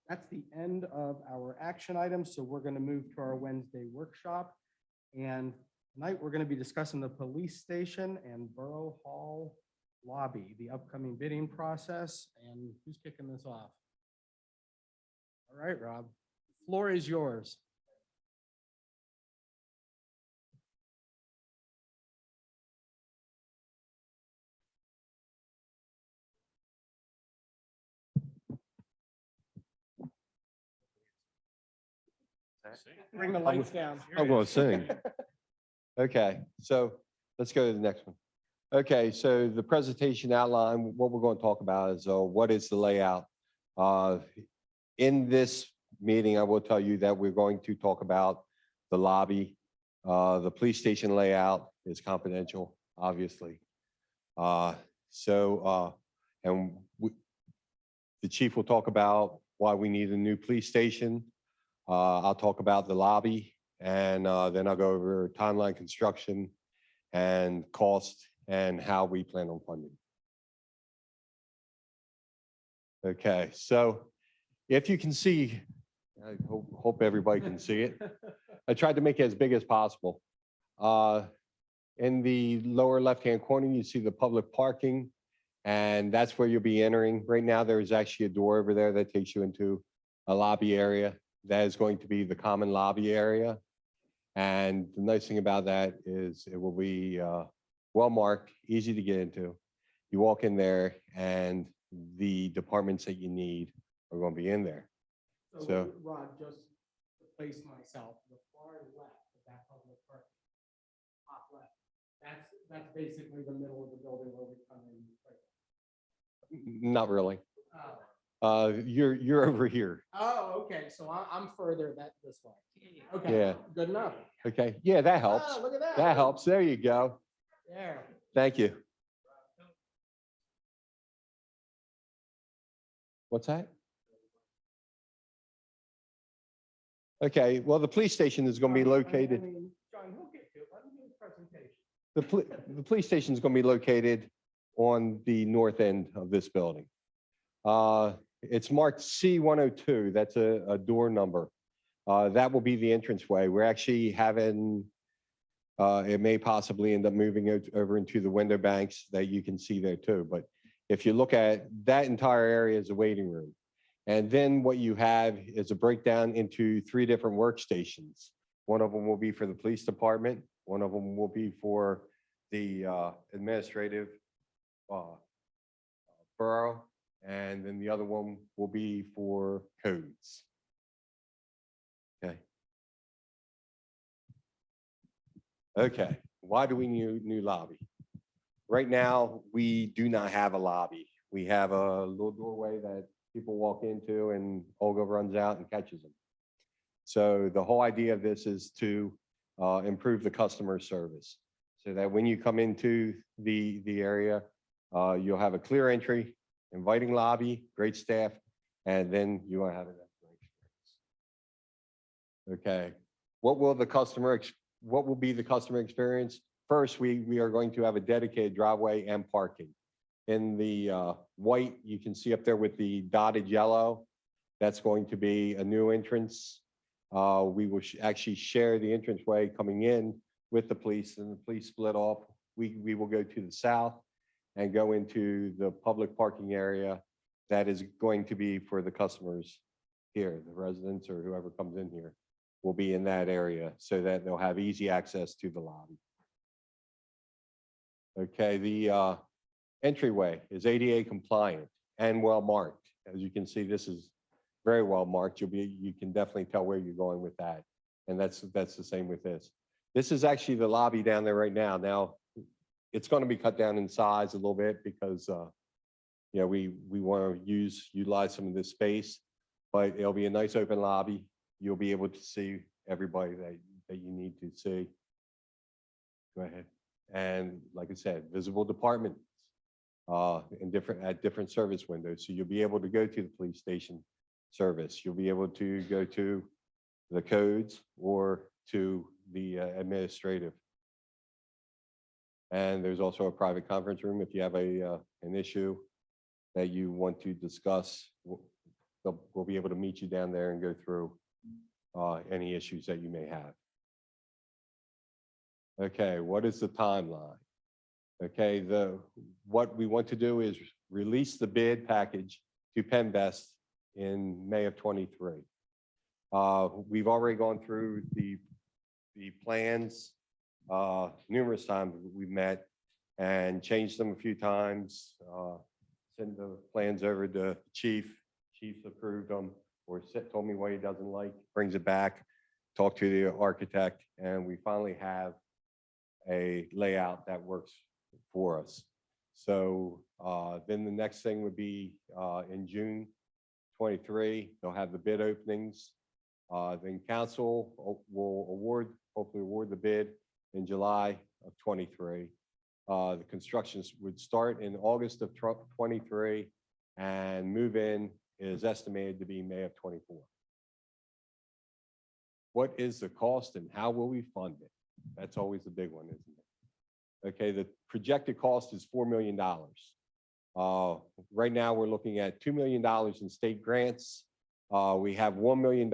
That's the end of our action items. So we're going to move to our Wednesday workshop. And tonight we're going to be discussing the police station and Borough Hall lobby, the upcoming bidding process. And who's kicking this off? All right, Rob, floor is yours. Bring the lights down. I'm going to sing. Okay, so let's go to the next one. Okay, so the presentation outline, what we're going to talk about is what is the layout. In this meeting, I will tell you that we're going to talk about the lobby. The police station layout is confidential, obviously. And the chief will talk about why we need a new police station. I'll talk about the lobby, and then I'll go over timeline construction and cost and how we plan on funding. Okay, so if you can see, I hope everybody can see it. I tried to make it as big as possible. In the lower left-hand corner, you see the public parking, and that's where you'll be entering. Right now, there is actually a door over there that takes you into a lobby area. That is going to be the common lobby area. And the nice thing about that is it will be well marked, easy to get into. You walk in there and the departments that you need are going to be in there. So Rod, just to place myself, the far left of that public parking, top left, that's basically the middle of the building where we come in. Right? not really. Oh. You're over here. Oh, okay, so I'm further this way. Okay, Yeah. good enough. Okay, yeah, that helps. Oh, look at that. That helps. There you go. There. Thank you. What's that? Okay, well, the police station is going to be located. John, he'll get to it. Let him do his presentation. The police station is going to be located on the north end of this building. It's marked C102. That's a door number. That will be the entranceway. We're actually having, it may possibly end up moving over into the window banks that you can see there too. But if you look at that entire area is a waiting room. And then what you have is a breakdown into 3 different workstations. One of them will be for the police department. One of them will be for the administrative borough. And then the other one will be for codes. Okay. Okay, why do we need a new lobby? Right now, we do not have a lobby. We have a little doorway that people walk into and Olga runs out and catches them. So the whole idea of this is to improve the customer service so that when you come into the area, you'll have a clear entry, inviting lobby, great staff, and then you will have an excellent experience. Okay, what will be the customer experience? First, we are going to have a dedicated driveway and parking. In the white, you can see up there with the dotted yellow, that's going to be a new entrance. We will actually share the entranceway coming in with the police, and the police split off. We will go to the south and go into the public parking area that is going to be for the customers here, the residents or whoever comes in here will be in that area so that they'll have easy access to the lobby. Okay, the entryway is ADA compliant and well marked. As you can see, this is very well marked. You can definitely tell where you're going with that. And that's the same with this. This is actually the lobby down there right now. Now, it's going to be cut down in size a little bit because we want to utilize some of this space, but it'll be a nice open lobby. You'll be able to see everybody that you need to see. Go ahead. And like I said, visible departments at different service windows. So you'll be able to go to the police station service. You'll be able to go to the codes or to the administrative. And there's also a private conference room if you have an issue that you want to discuss. We'll be able to meet you down there and go through any issues that you may have. Okay, what is the timeline? Okay, what we want to do is release the bid package to PennBest in May of 23. We've already gone through the plans numerous times. We've met and changed them a few times. Send the plans over to chief. Chief's approved them or told me what he doesn't like, brings it back, talk to the architect, and we finally have a layout that works for us. So then the next thing would be in June 23, they'll have the bid openings. Then council will hopefully award the bid in July of 23. The construction would start in August of 23 and move in is estimated to be May of 24. What is the cost and how will we fund it? That's always the big one, isn't it? Okay, the projected cost is $4 million. Right now, we're looking at $2 million in state grants. We have $1 million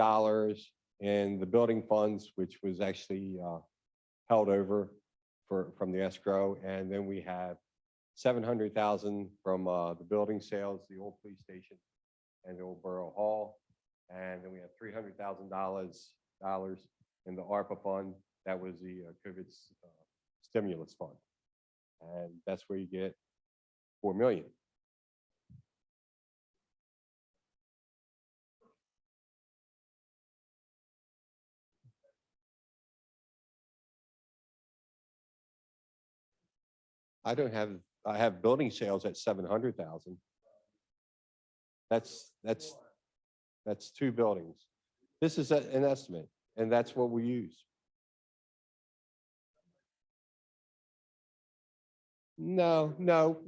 in the building funds, which was actually held over from the escrow. And then we have $700,000 from the building sales, the old police station and the old Borough Hall. And then we have $300,000 in the ARPA fund. That was the COVID stimulus fund. And that's where you get $4 million. I have building sales at 700,000. That's two buildings. This is an estimate, and that's what we use. No,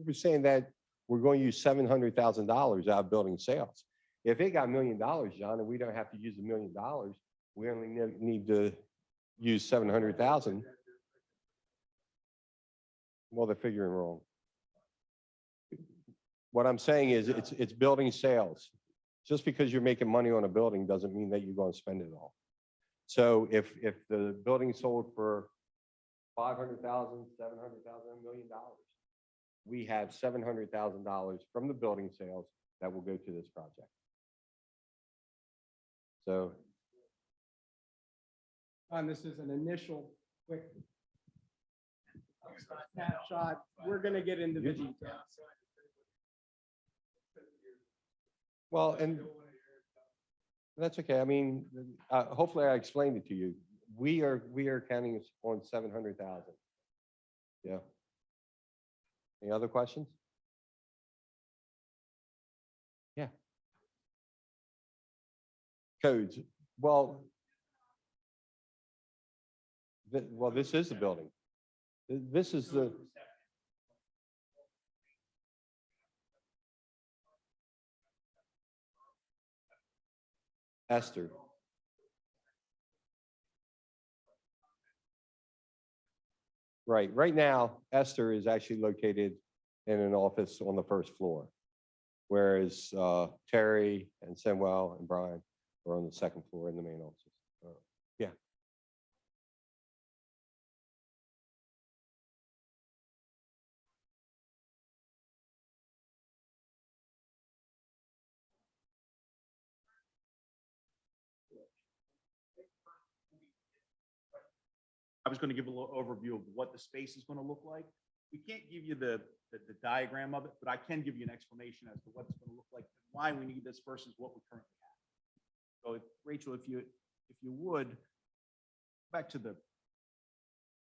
we're saying that we're going to use $700,000 out of building sales. If it got $1 million, John, and we don't have to use $1 million, we only need to use 700,000. Well, they're figuring wrong. What I'm saying is it's building sales. Just because you're making money on a building doesn't mean that you're going to spend it all. So if the building sold for $500,000, $700,000, $1 million, we have $700,000 from the building sales that will go to this project. So. This is an initial quick snapshot. We're going to get into the details. Well, and that's okay. I mean, hopefully I explained it to you. We are counting on 700,000. Yeah. Any other questions? Codes. Well, well, this is the building. This is the. Esther. Right now, Esther is actually located in an office on the first floor, whereas Terry and Samuel and Brian are on the second floor in the main office. Yeah. I was going to give a little overview of what the space is going to look like. We can't give you the diagram of it, but I can give you an explanation as to what it's going to look like, and why we need this versus what we currently have. So Rachel, if you would, back to the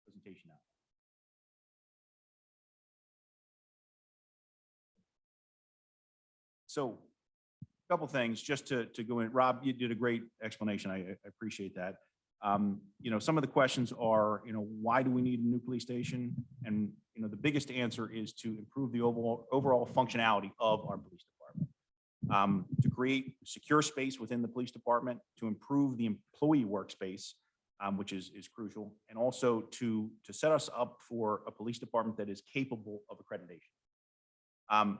presentation now. So a couple things just to go in. Rob, you did a great explanation. I appreciate that. You know, some of the questions are, you know, why do we need a new police station? And, you know, the biggest answer is to improve the overall functionality of our police department. To create secure space within the police department, to improve the employee workspace, which is crucial, and also to set us up for a police department that is capable of accreditation.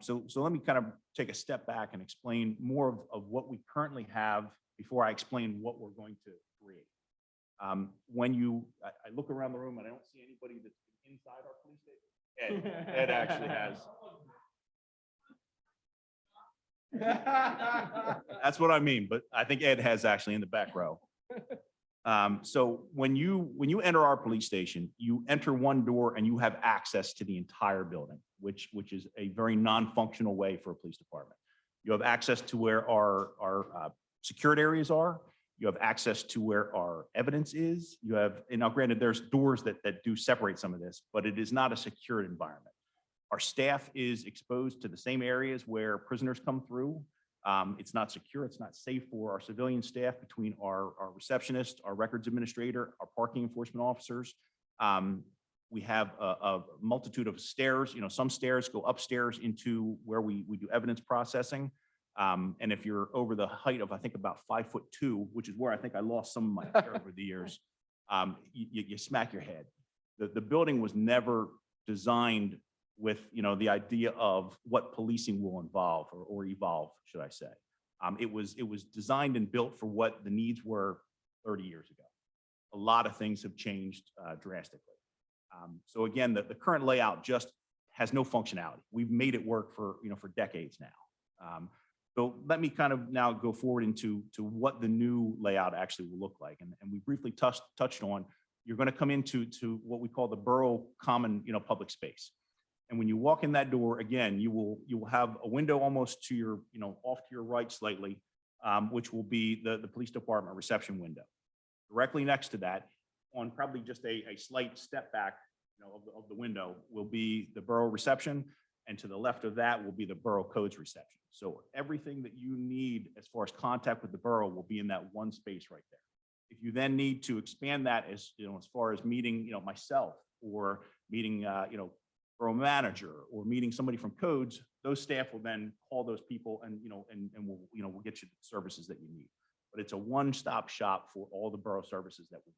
So let me kind of take a step back and explain more of what we currently have before I explain what we're going to create. When I look around the room and I don't see anybody that's inside our police station. Ed actually has. That's what I mean, but I think Ed has actually in the back row. So when you enter our police station, you enter one door and you have access to the entire building, which is a very non-functional way for a police department. You have access to where our secured areas are. You have access to where our evidence is. You have, and now granted, there's doors that do separate some of this, but it is not a secured environment. Our staff is exposed to the same areas where prisoners come through. It's not secure. It's not safe for our civilian staff between our receptionist, our records administrator, our parking enforcement officers. We have a multitude of stairs. You know, some stairs go upstairs into where we do evidence processing. And if you're over the height of, I think, about 5'2", which is where I think I lost some of my hair over the years, you smack your head. The building was never designed with, you know, the idea of what policing will involve or evolve, should I say. It was designed and built for what the needs were 30 years ago. A lot of things have changed drastically. So again, the current layout just has no functionality. We've made it work for decades now. So let me kind of now go forward into what the new layout actually will look like. And we briefly touched on, you're going to come into what we call the Borough Common, public space. And when you walk in that door, again, you will have a window almost to your, off to your right slightly, which will be the police department reception window. Directly next to that, on probably just a slight step back, of the window, will be the Borough reception. And to the left of that will be the Borough Codes reception. So everything that you need as far as contact with the borough will be in that one space right there. If you then need to expand that as far as meeting, myself, or meeting, borough manager, or meeting somebody from codes, those staff will then call those people and we'll get you the services that you need. But it's a one-stop shop for all the borough services that we need.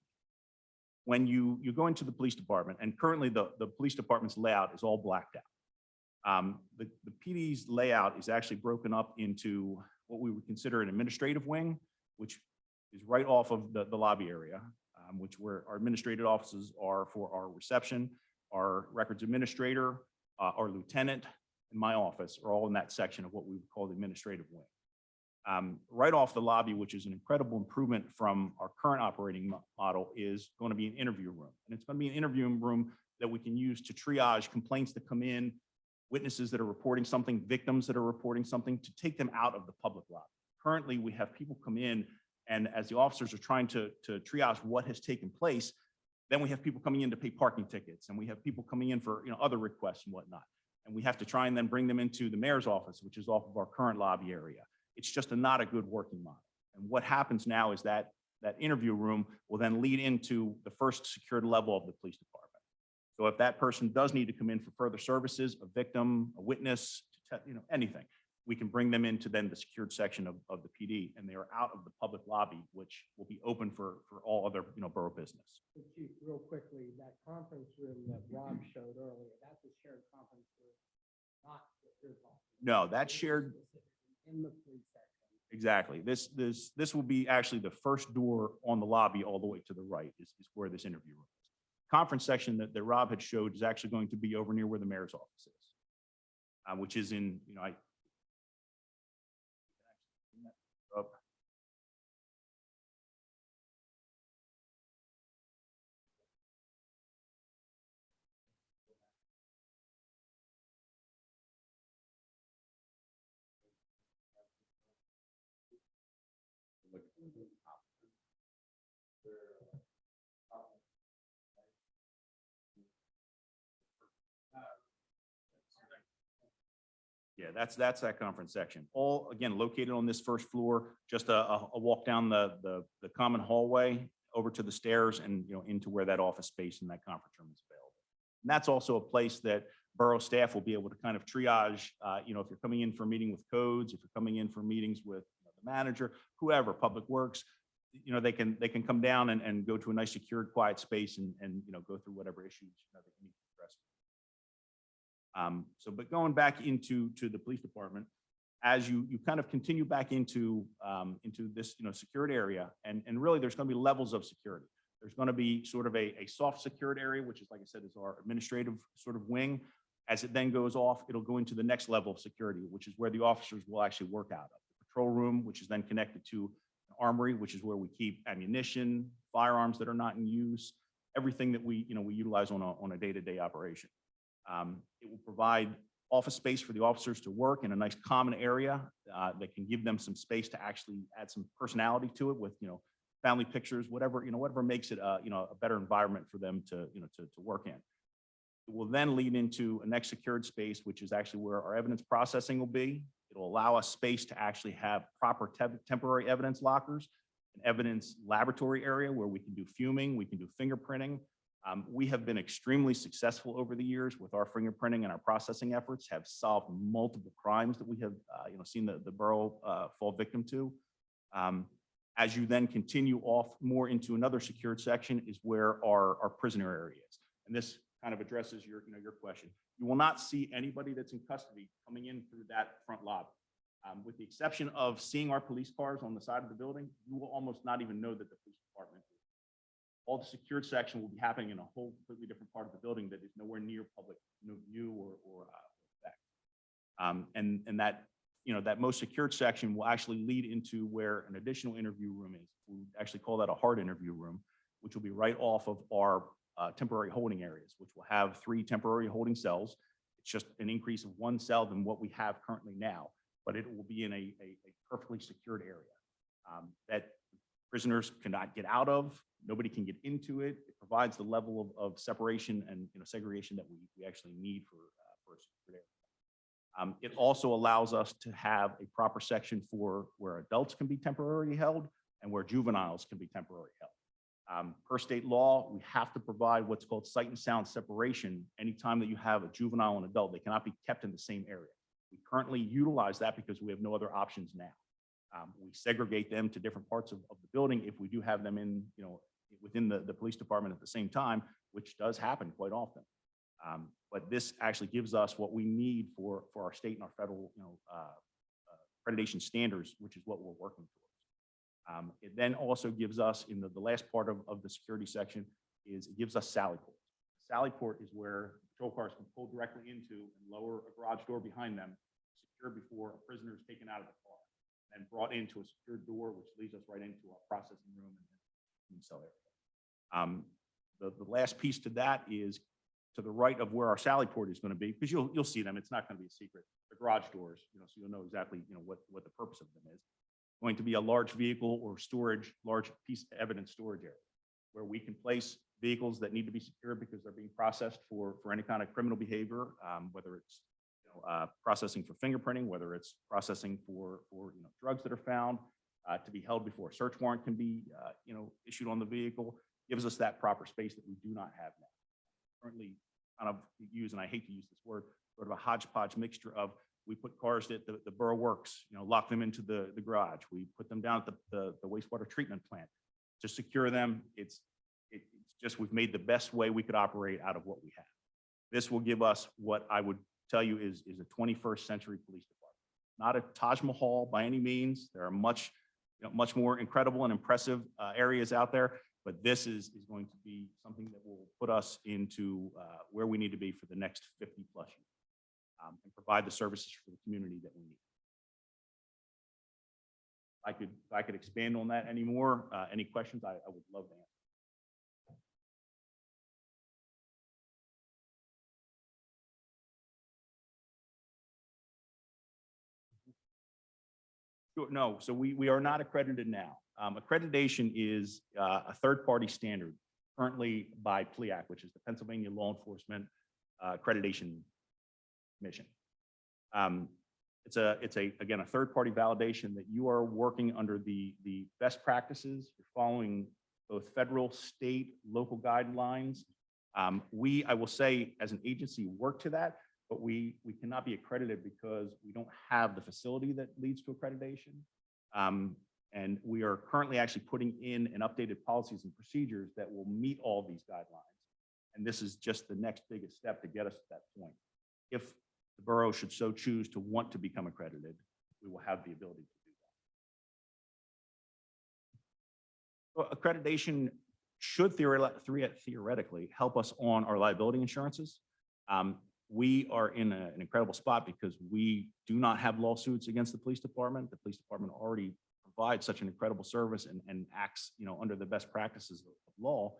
When you go into the police department, and currently the police department's layout is all blacked out. The PD's layout is actually broken up into what we would consider an administrative wing, which is right off of the lobby area, which where our administrative offices are for our reception, our records administrator, our lieutenant, and my office are all in that section of what we would call the administrative wing. Right off the lobby, which is an incredible improvement from our current operating model, is going to be an interview room. And it's going to be an interview room that we can use to triage complaints that come in, witnesses that are reporting something, victims that are reporting something, to take them out of the public lobby. Currently, we have people come in, and as the officers are trying to triage what has taken place, then we have people coming in to pay parking tickets, and we have people coming in for other requests and whatnot. And we have to try and then bring them into the mayor's office, which is off of our current lobby area. It's just not a good working model. And what happens now is that that interview room will then lead into the first secured level of the police department. So if that person does need to come in for further services, a victim, a witness, anything, we can bring them into then the secured section of the PD, and they are out of the public lobby, which will be open for all other, borough business. So Chief, real quickly, that conference room that Rob showed earlier, that's a shared conference room, not what you're talking about. No, that's shared. In the police section. Exactly. This will be actually the first door on the lobby all the way to the right is where this interview room is. Conference section that Rob had showed is actually going to be over near where the mayor's office is, which is in, up. Yeah, that's that conference section. All, again, located on this first floor, just a walk down the common hallway over to the stairs and, into where that office space and that conference room is available. And that's also a place that borough staff will be able to kind of triage, if you're coming in for a meeting with codes, if you're coming in for meetings with the manager, whoever, Public Works, they can come down and go to a nice secured, quiet space and go through whatever issues that you need to address. But going back into the police department, as you kind of continue back into this secured area, and really there's going to be levels of security. There's going to be sort of a soft secured area, which is, like I said, is our administrative sort of wing. As it then goes off, it'll go into the next level of security, which is where the officers will actually work out of. The patrol room, which is then connected to an armory, which is where we keep ammunition, firearms that are not in use, everything that we utilize on a day-to-day operation. It will provide office space for the officers to work in a nice common area that can give them some space to actually add some personality to it with, family pictures, whatever makes it a better environment for them to work in. It will then lead into a next secured space, which is actually where our evidence processing will be. It'll allow us space to actually have proper temporary evidence lockers, an evidence laboratory area where we can do fuming, we can do fingerprinting. We have been extremely successful over the years with our fingerprinting and our processing efforts, have solved multiple crimes that we have seen the borough fall victim to. As you then continue off more into another secured section is where our prisoner area is. And this kind of addresses your question. You will not see anybody that's in custody coming in through that front lobby. With the exception of seeing our police cars on the side of the building, you will almost not even know that the police department is. All the secured section will be happening in a whole completely different part of the building that is nowhere near public view or effect. And that, that most secured section will actually lead into where an additional interview room is. We actually call that a hard interview room, which will be right off of our temporary holding areas, which will have 3 temporary holding cells. It's just an increase of 1 cell than what we have currently now, but it will be in a perfectly secured area that prisoners cannot get out of. Nobody can get into it. It provides the level of separation and segregation that we actually need for a secured area. It also allows us to have a proper section for where adults can be temporarily held and where juveniles can be temporarily held. Per state law, we have to provide what's called sight and sound separation. Anytime that you have a juvenile and adult, they cannot be kept in the same area. We currently utilize that because we have no other options now. We segregate them to different parts of the building if we do have them in, within the police department at the same time, which does happen quite often. But this actually gives us what we need for our state and our federal, accreditation standards, which is what we're working towards. It then also gives us, in the last part of the security section, is it gives us sally ports. Sally port is where patrol cars can pull directly into and lower a garage door behind them, secure before a prisoner is taken out of the car and brought into a secured door, which leads us right into our processing room and cell area. The last piece to that is to the right of where our sally port is going to be, because you'll see them. It's not going to be a secret. The garage doors, so you'll know exactly what the purpose of them is. Going to be a large vehicle or storage, large piece of evidence storage area, where we can place vehicles that need to be secured because they're being processed for any kind of criminal behavior, whether it's processing for fingerprinting, whether it's processing for drugs that are found. to be held before a search warrant can be, issued on the vehicle, gives us that proper space that we do not have now. Currently kind of use, and I hate to use this word, sort of a hodgepodge mixture of, we put cars that the borough works, lock them into the garage. We put them down at the wastewater treatment plant to secure them. It's just, we've made the best way we could operate out of what we have. This will give us what I would tell you is a 21st century police department. Not a Taj Mahal by any means. There are much more incredible and impressive areas out there, but this is going to be something that will put us into where we need to be for the next 50 plus years. And provide the services for the community that we need. If I could expand on that anymore, any questions, I would love to answer. Sure, no, so we are not accredited now. Accreditation is a third-party standard currently by PLEAC, which is the Pennsylvania Law Enforcement Accreditation Mission. It's again, a third-party validation that you are working under the best practices. You're following both federal, state, local guidelines. I will say, as an agency, work to that, but we cannot be accredited because we don't have the facility that leads to accreditation. And we are currently actually putting in an updated policies and procedures that will meet all these guidelines. And this is just the next biggest step to get us to that point. If the borough should so choose to want to become accredited, we will have the ability to do that. So accreditation should theoretically help us on our liability insurances. We are in an incredible spot because we do not have lawsuits against the police department. The police department already provides such an incredible service and acts, under the best practices of law.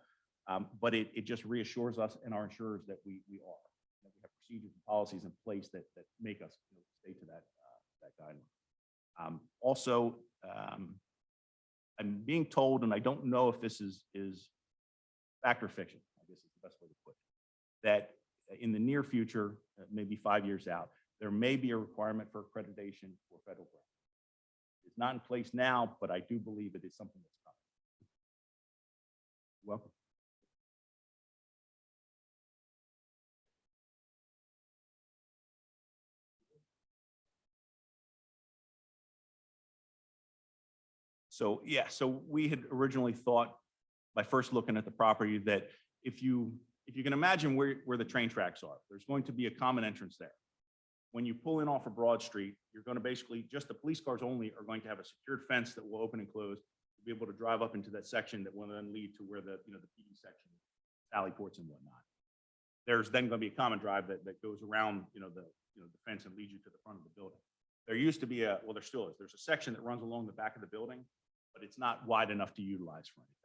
But it just reassures us and our insurers that we are. That we have procedures and policies in place that make us stay to that guideline. Also, I'm being told, and I don't know if this is fact or fiction, I guess is the best way to put it, that in the near future, maybe 5 years out, there may be a requirement for accreditation for federal grants. It's not in place now, but I do believe it is something that's coming. You're welcome. So yeah, so we had originally thought by first looking at the property that if you can imagine where the train tracks are, there's going to be a common entrance there. When you pull in off of Broad Street, you're going to basically, just the police cars only are going to have a secured fence that will open and close. You'll be able to drive up into that section that will then lead to where the PD section, sally ports and whatnot. There's then going to be a common drive that goes around the fence and leads you to the front of the building. There used to be well, there still is. There's a section that runs along the back of the building, but it's not wide enough to utilize for anything.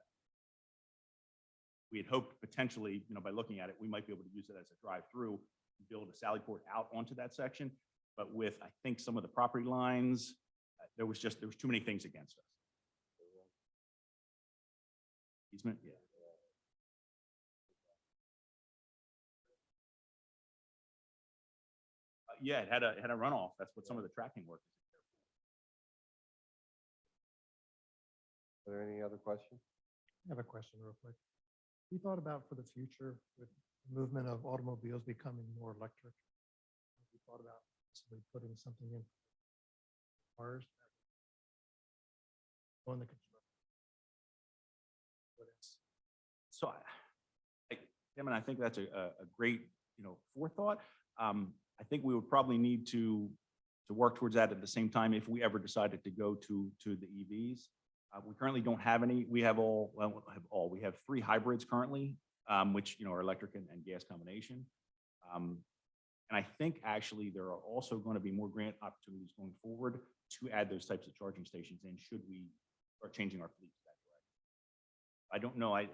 We had hoped potentially, by looking at it, we might be able to use it as a drive-through, build a sally port out onto that section. But with, I think, some of the property lines, there was too many things against us. Easement, yeah. Yeah, it had a runoff. That's what some of the tracking work is. Are there any other questions? I have a question real quick. You thought about for the future with the movement of automobiles becoming more electric? You thought about possibly putting something in cars on the construction? What else? So, Tim, and I think that's a great, forethought. I think we would probably need to work towards that at the same time if we ever decided to go to the EVs. We currently don't have any. We have we have 3 hybrids currently, which are electric and gas combination. And I think actually there are also going to be more grant opportunities going forward to add those types of charging stations in should we start changing our fleets that way. I don't know. I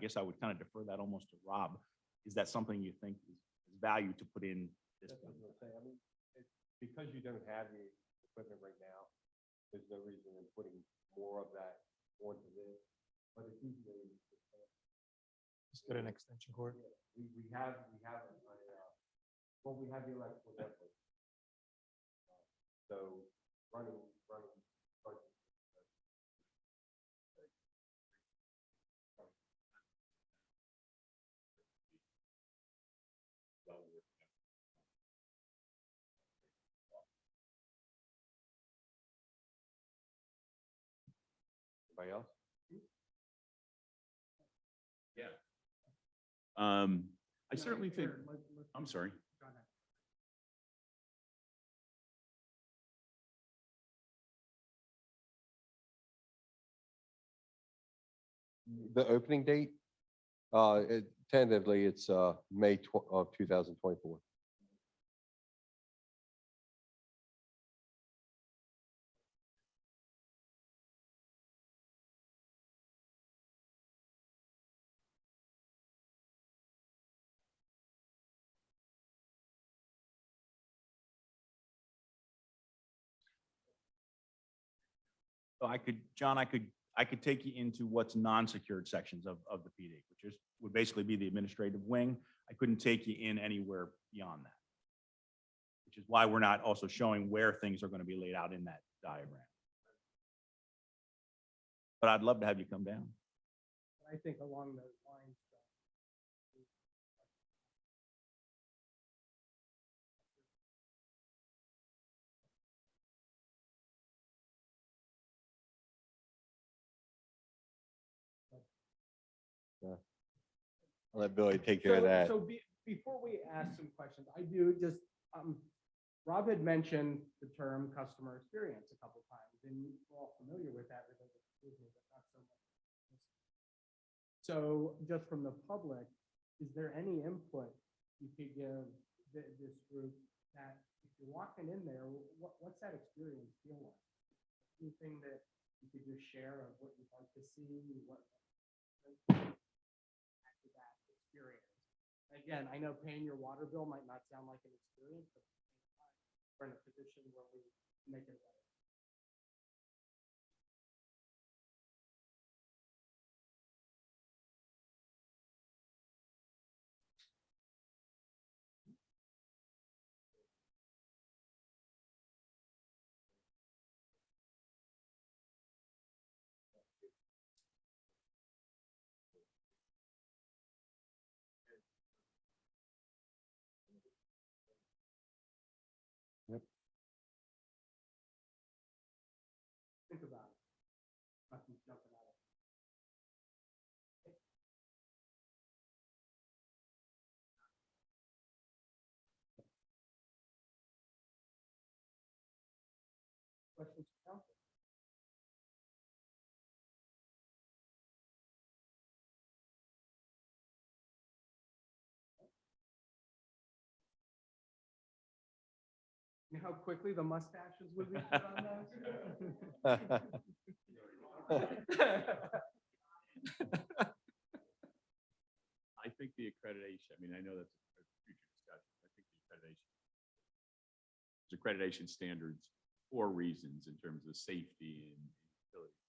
guess I would kind of defer that almost to Rob. Is that something you think is value to put in this? That's what I'm saying. I mean, because you don't have the equipment right now, there's no reason in putting more of that onto this. But it's usually Just get an extension cord. we have we have the electrical network. So running Anybody else? Yeah. I certainly think, I'm sorry. Go ahead. The opening date, tentatively, it's May of 2024. So John, I could take you into what's non-secured sections of the PD, which would basically be the administrative wing. I couldn't take you in anywhere beyond that, which is why we're not also showing where things are going to be laid out in that diagram. But I'd love to have you come down. I think along those lines. I'll let Billy take care of that. Before we ask some questions, I do just, Rob had mentioned the term customer experience a couple times, and we're all familiar with that, but not so much. So just from the public, is there any input you could give this group that if you're walking in there, what's that experience feel like? Anything that you could just share of what you'd like to see, what after that experience? Again, I know paying your water bill might not sound like an experience, but at the same time, we're in a position where we make it better. Yep. Think about it. Nothing's jumping out. Questions for council? You know how quickly the mustaches would be put on those? I think the accreditation, I mean, I know that's a future discussion. I think the accreditation standards for reasons in terms of safety and utility.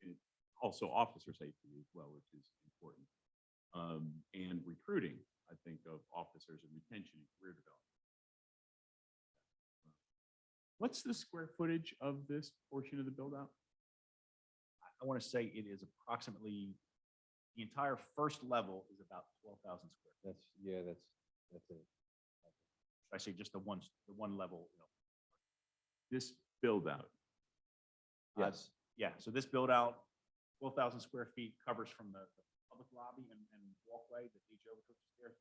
And also officer safety as well, which is important. And recruiting, I think, of officers and retention and career development. What's the square footage of this portion of the build out? I want to say it is approximately, the entire first level is about 12,000 square. That's it. I say just the one level, This build out. Yes. Yeah, so this build out, 12,000 square feet, covers from the public lobby and walkway, the HO stairs.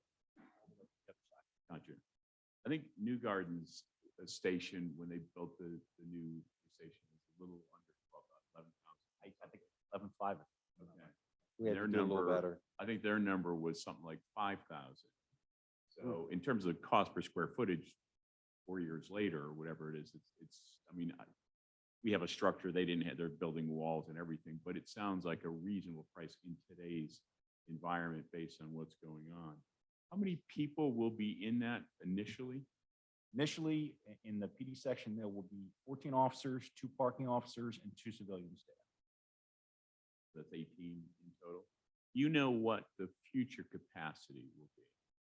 all the way to the other side. Gotcha. I think New Gardens station, when they built the new station, was a little under 11,000. I think 11.5. Okay. We had Their to do a little number- better. I think their number was something like 5,000. So in terms of cost per square footage, 4 years later, or whatever it is, we have a structure, they didn't have, they're building walls and everything, but it sounds like a reasonable price in today's environment based on what's going on. How many people will be in that initially? Initially, in the PD section, there will be 14 officers, 2 parking officers, and 2 civilian staff. That's 18 in total. You know what the future capacity will be?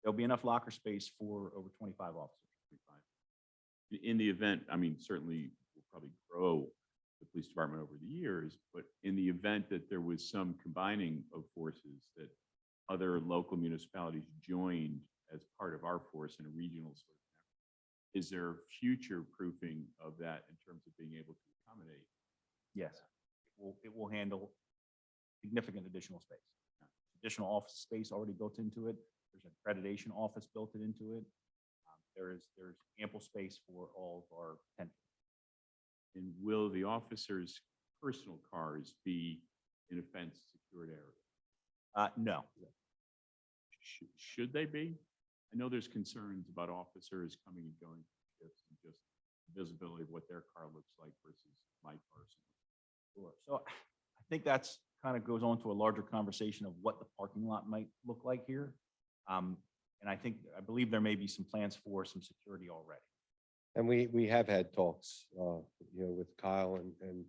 There'll be enough locker space for over 25 officers. 25. In the event, certainly we'll probably grow the police department over the years, but in the event that there was some combining of forces that other local municipalities joined as part of our force in a regional sort of effort, is there future proofing of that in terms of being able to accommodate? Yes. it will handle significant additional space. Additional office space already built into it. There's an accreditation office built into it. There's ample space for all of our tenants. And will the officers' personal cars be in a fence-secured area? No. Should they be? I know there's concerns about officers coming and going to shifts and just visibility of what their car looks like versus my personal. Sure. So I think that's kind of goes on to a larger conversation of what the parking lot might look like here. And I believe there may be some plans for some security already. And we have had talks, with Kyle and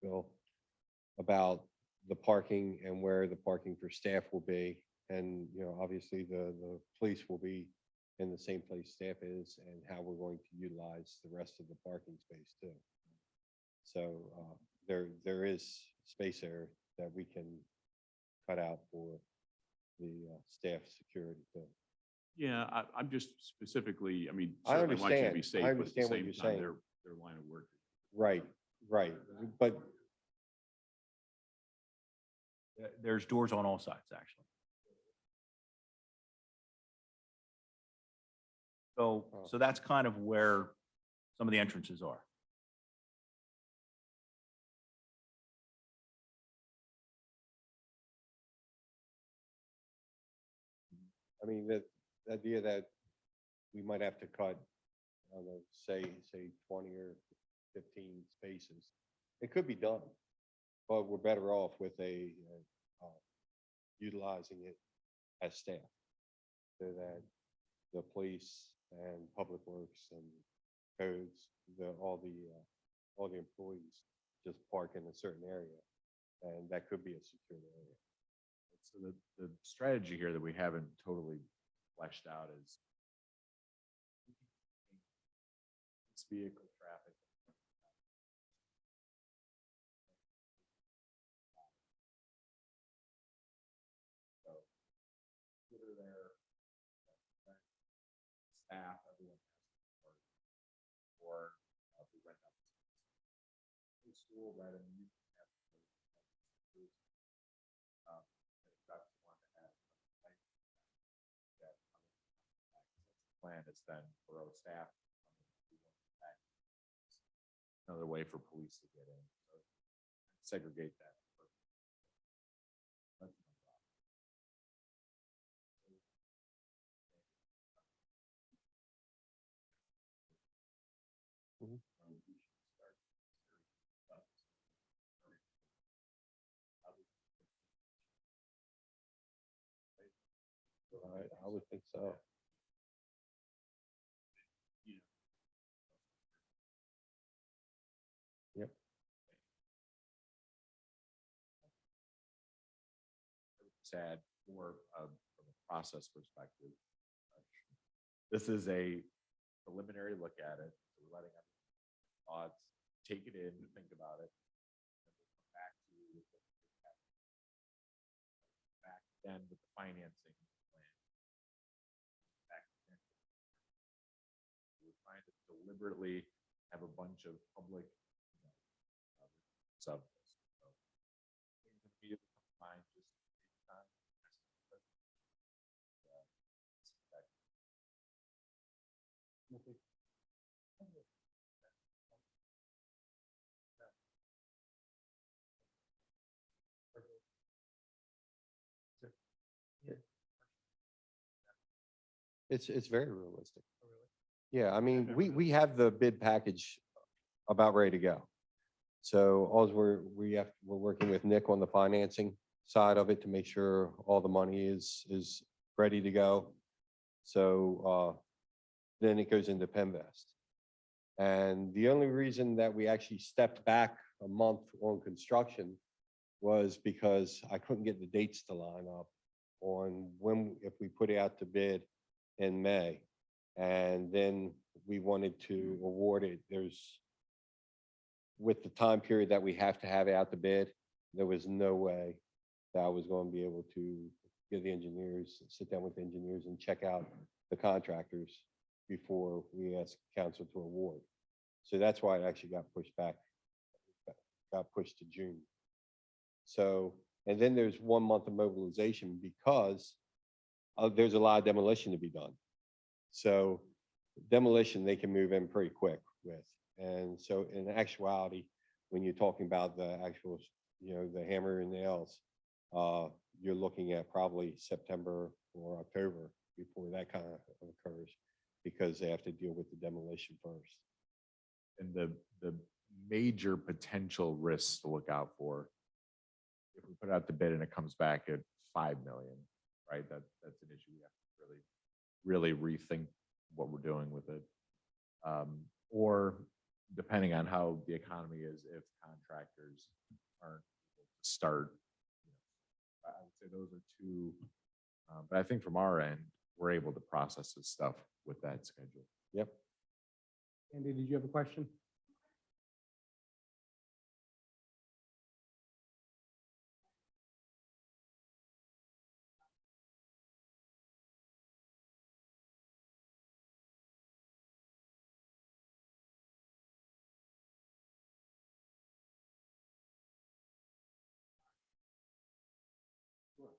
Bill about the parking and where the parking for staff will be. And, obviously the police will be in the same place staff is and how we're going to utilize the rest of the parking space too. So there is space there that we can cut out for the staff security too. Yeah, I'm just specifically, I mean, I certainly want you to be understand. safe, I but at the understand what same you're time, saying. their line of work. Right. But There's doors on all sides, actually. So that's kind of where some of the entrances are. I mean, the idea that we might have to cut, I don't know, say 20 or 15 spaces, it could be done, but we're better off with utilizing it as staff so that the police and public works and codes, all the employees just park in a certain area, and that could be a secure area. So the strategy here that we haven't totally fleshed out is it's vehicle traffic. So put her there, staff, everyone has to work, or we rent out the school, right? I mean, you can have plan is then borough staff. Another way for police to get in. So segregate that. That's no problem. Mhm. We should start I would think so. Yep. Sad more from a process perspective. This is a preliminary look at it. So we're letting thoughts, take it in, think about it. And we'll come back to back then with the financing plan. We're trying to deliberately have a bunch of public sub. It's very realistic. Yeah, I mean, we have the bid package about ready to go. So we're working with Nick on the financing side of it to make sure all the money is ready to go. So then it goes into Penvest. And the only reason that we actually stepped back a month on construction was because I couldn't get the dates to line up on if we put it out to bid in May. And then we wanted to award it. With the time period that we have to have it out to bid, there was no way that I was going to be able to get the engineers, sit down with the engineers and check out the contractors before we asked council to award. So that's why it actually got pushed back got pushed to June. So, and then there's 1 month of mobilization because there's a lot of demolition to be done. So demolition, they can move in pretty quick with. And so in actuality, when you're talking about the actual, the hammer and nails, you're looking at probably September or October before that kind of occurs, because they have to deal with the demolition first. And the major potential risks to look out for, if we put out the bid and it comes back at 5 million, right? That's an issue. We have to really rethink what we're doing with it. Or depending on how the economy is, if contractors aren't able to start, I would say those are two. But I think from our end, we're able to process this stuff with that schedule. Yep. Andy, did you have a question?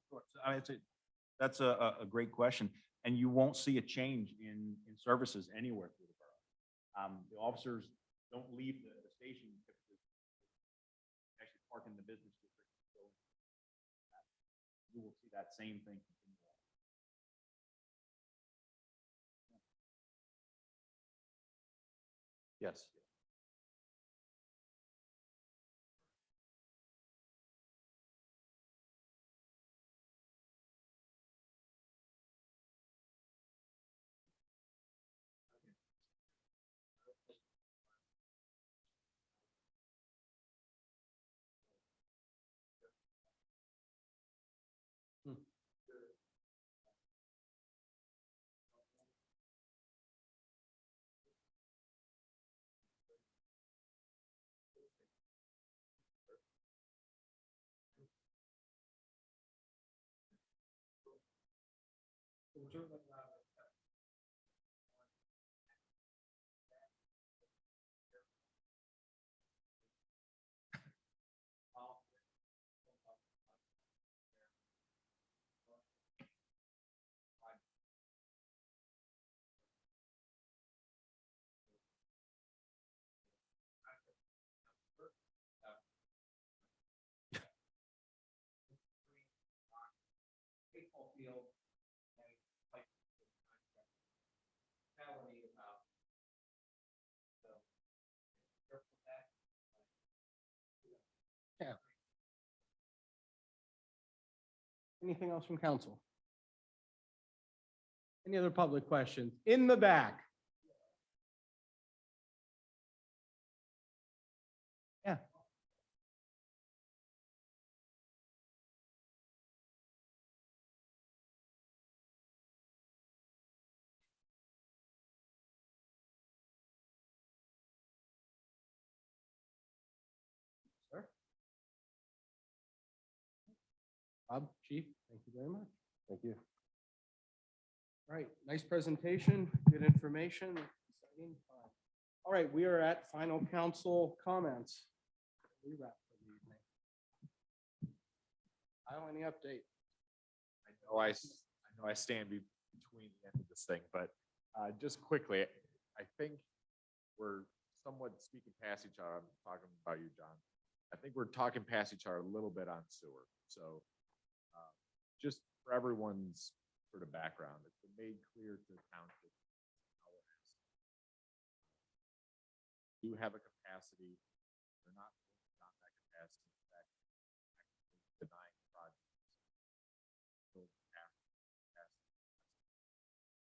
Sure. So, that's a great question. And you won't see a change in services anywhere through the borough. The officers don't leave the station typically, actually park in the business district. So you will see that same thing continue on. Yes. Yeah. Anything else from council? Any other public questions? In the back? Yeah. Sir? Bob, Chief, thank you very much. Thank you. All right, nice presentation, good information. Exciting time. All right, we are at final council comments. We wrap for the evening. I don't have any update. I know I stand between the end of this thing, but just quickly, I think we're somewhat speaking past each other. I'm talking about you, John. I think we're talking past each other a little bit on sewer. So just for everyone's sort of background, it's been made clear to the township how it is. Do have a capacity. They're not beyond that capacity. In fact, denying projects.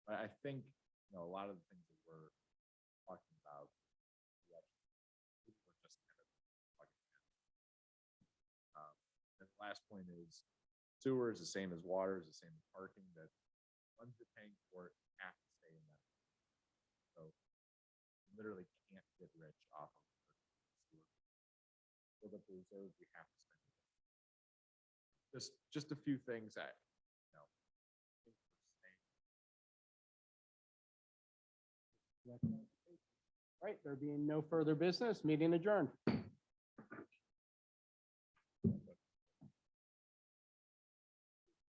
But I think, a lot of the things that we're talking about, we're just kind of talking about. The last point is sewer is the same as water, is the same as parking, that ones you're paying for it have to stay in that. So you literally can't get rich off of sewer. Build up the reserves, we have to spend it. Just a few things that, think we're saying. Right, there being no further business, meeting adjourned.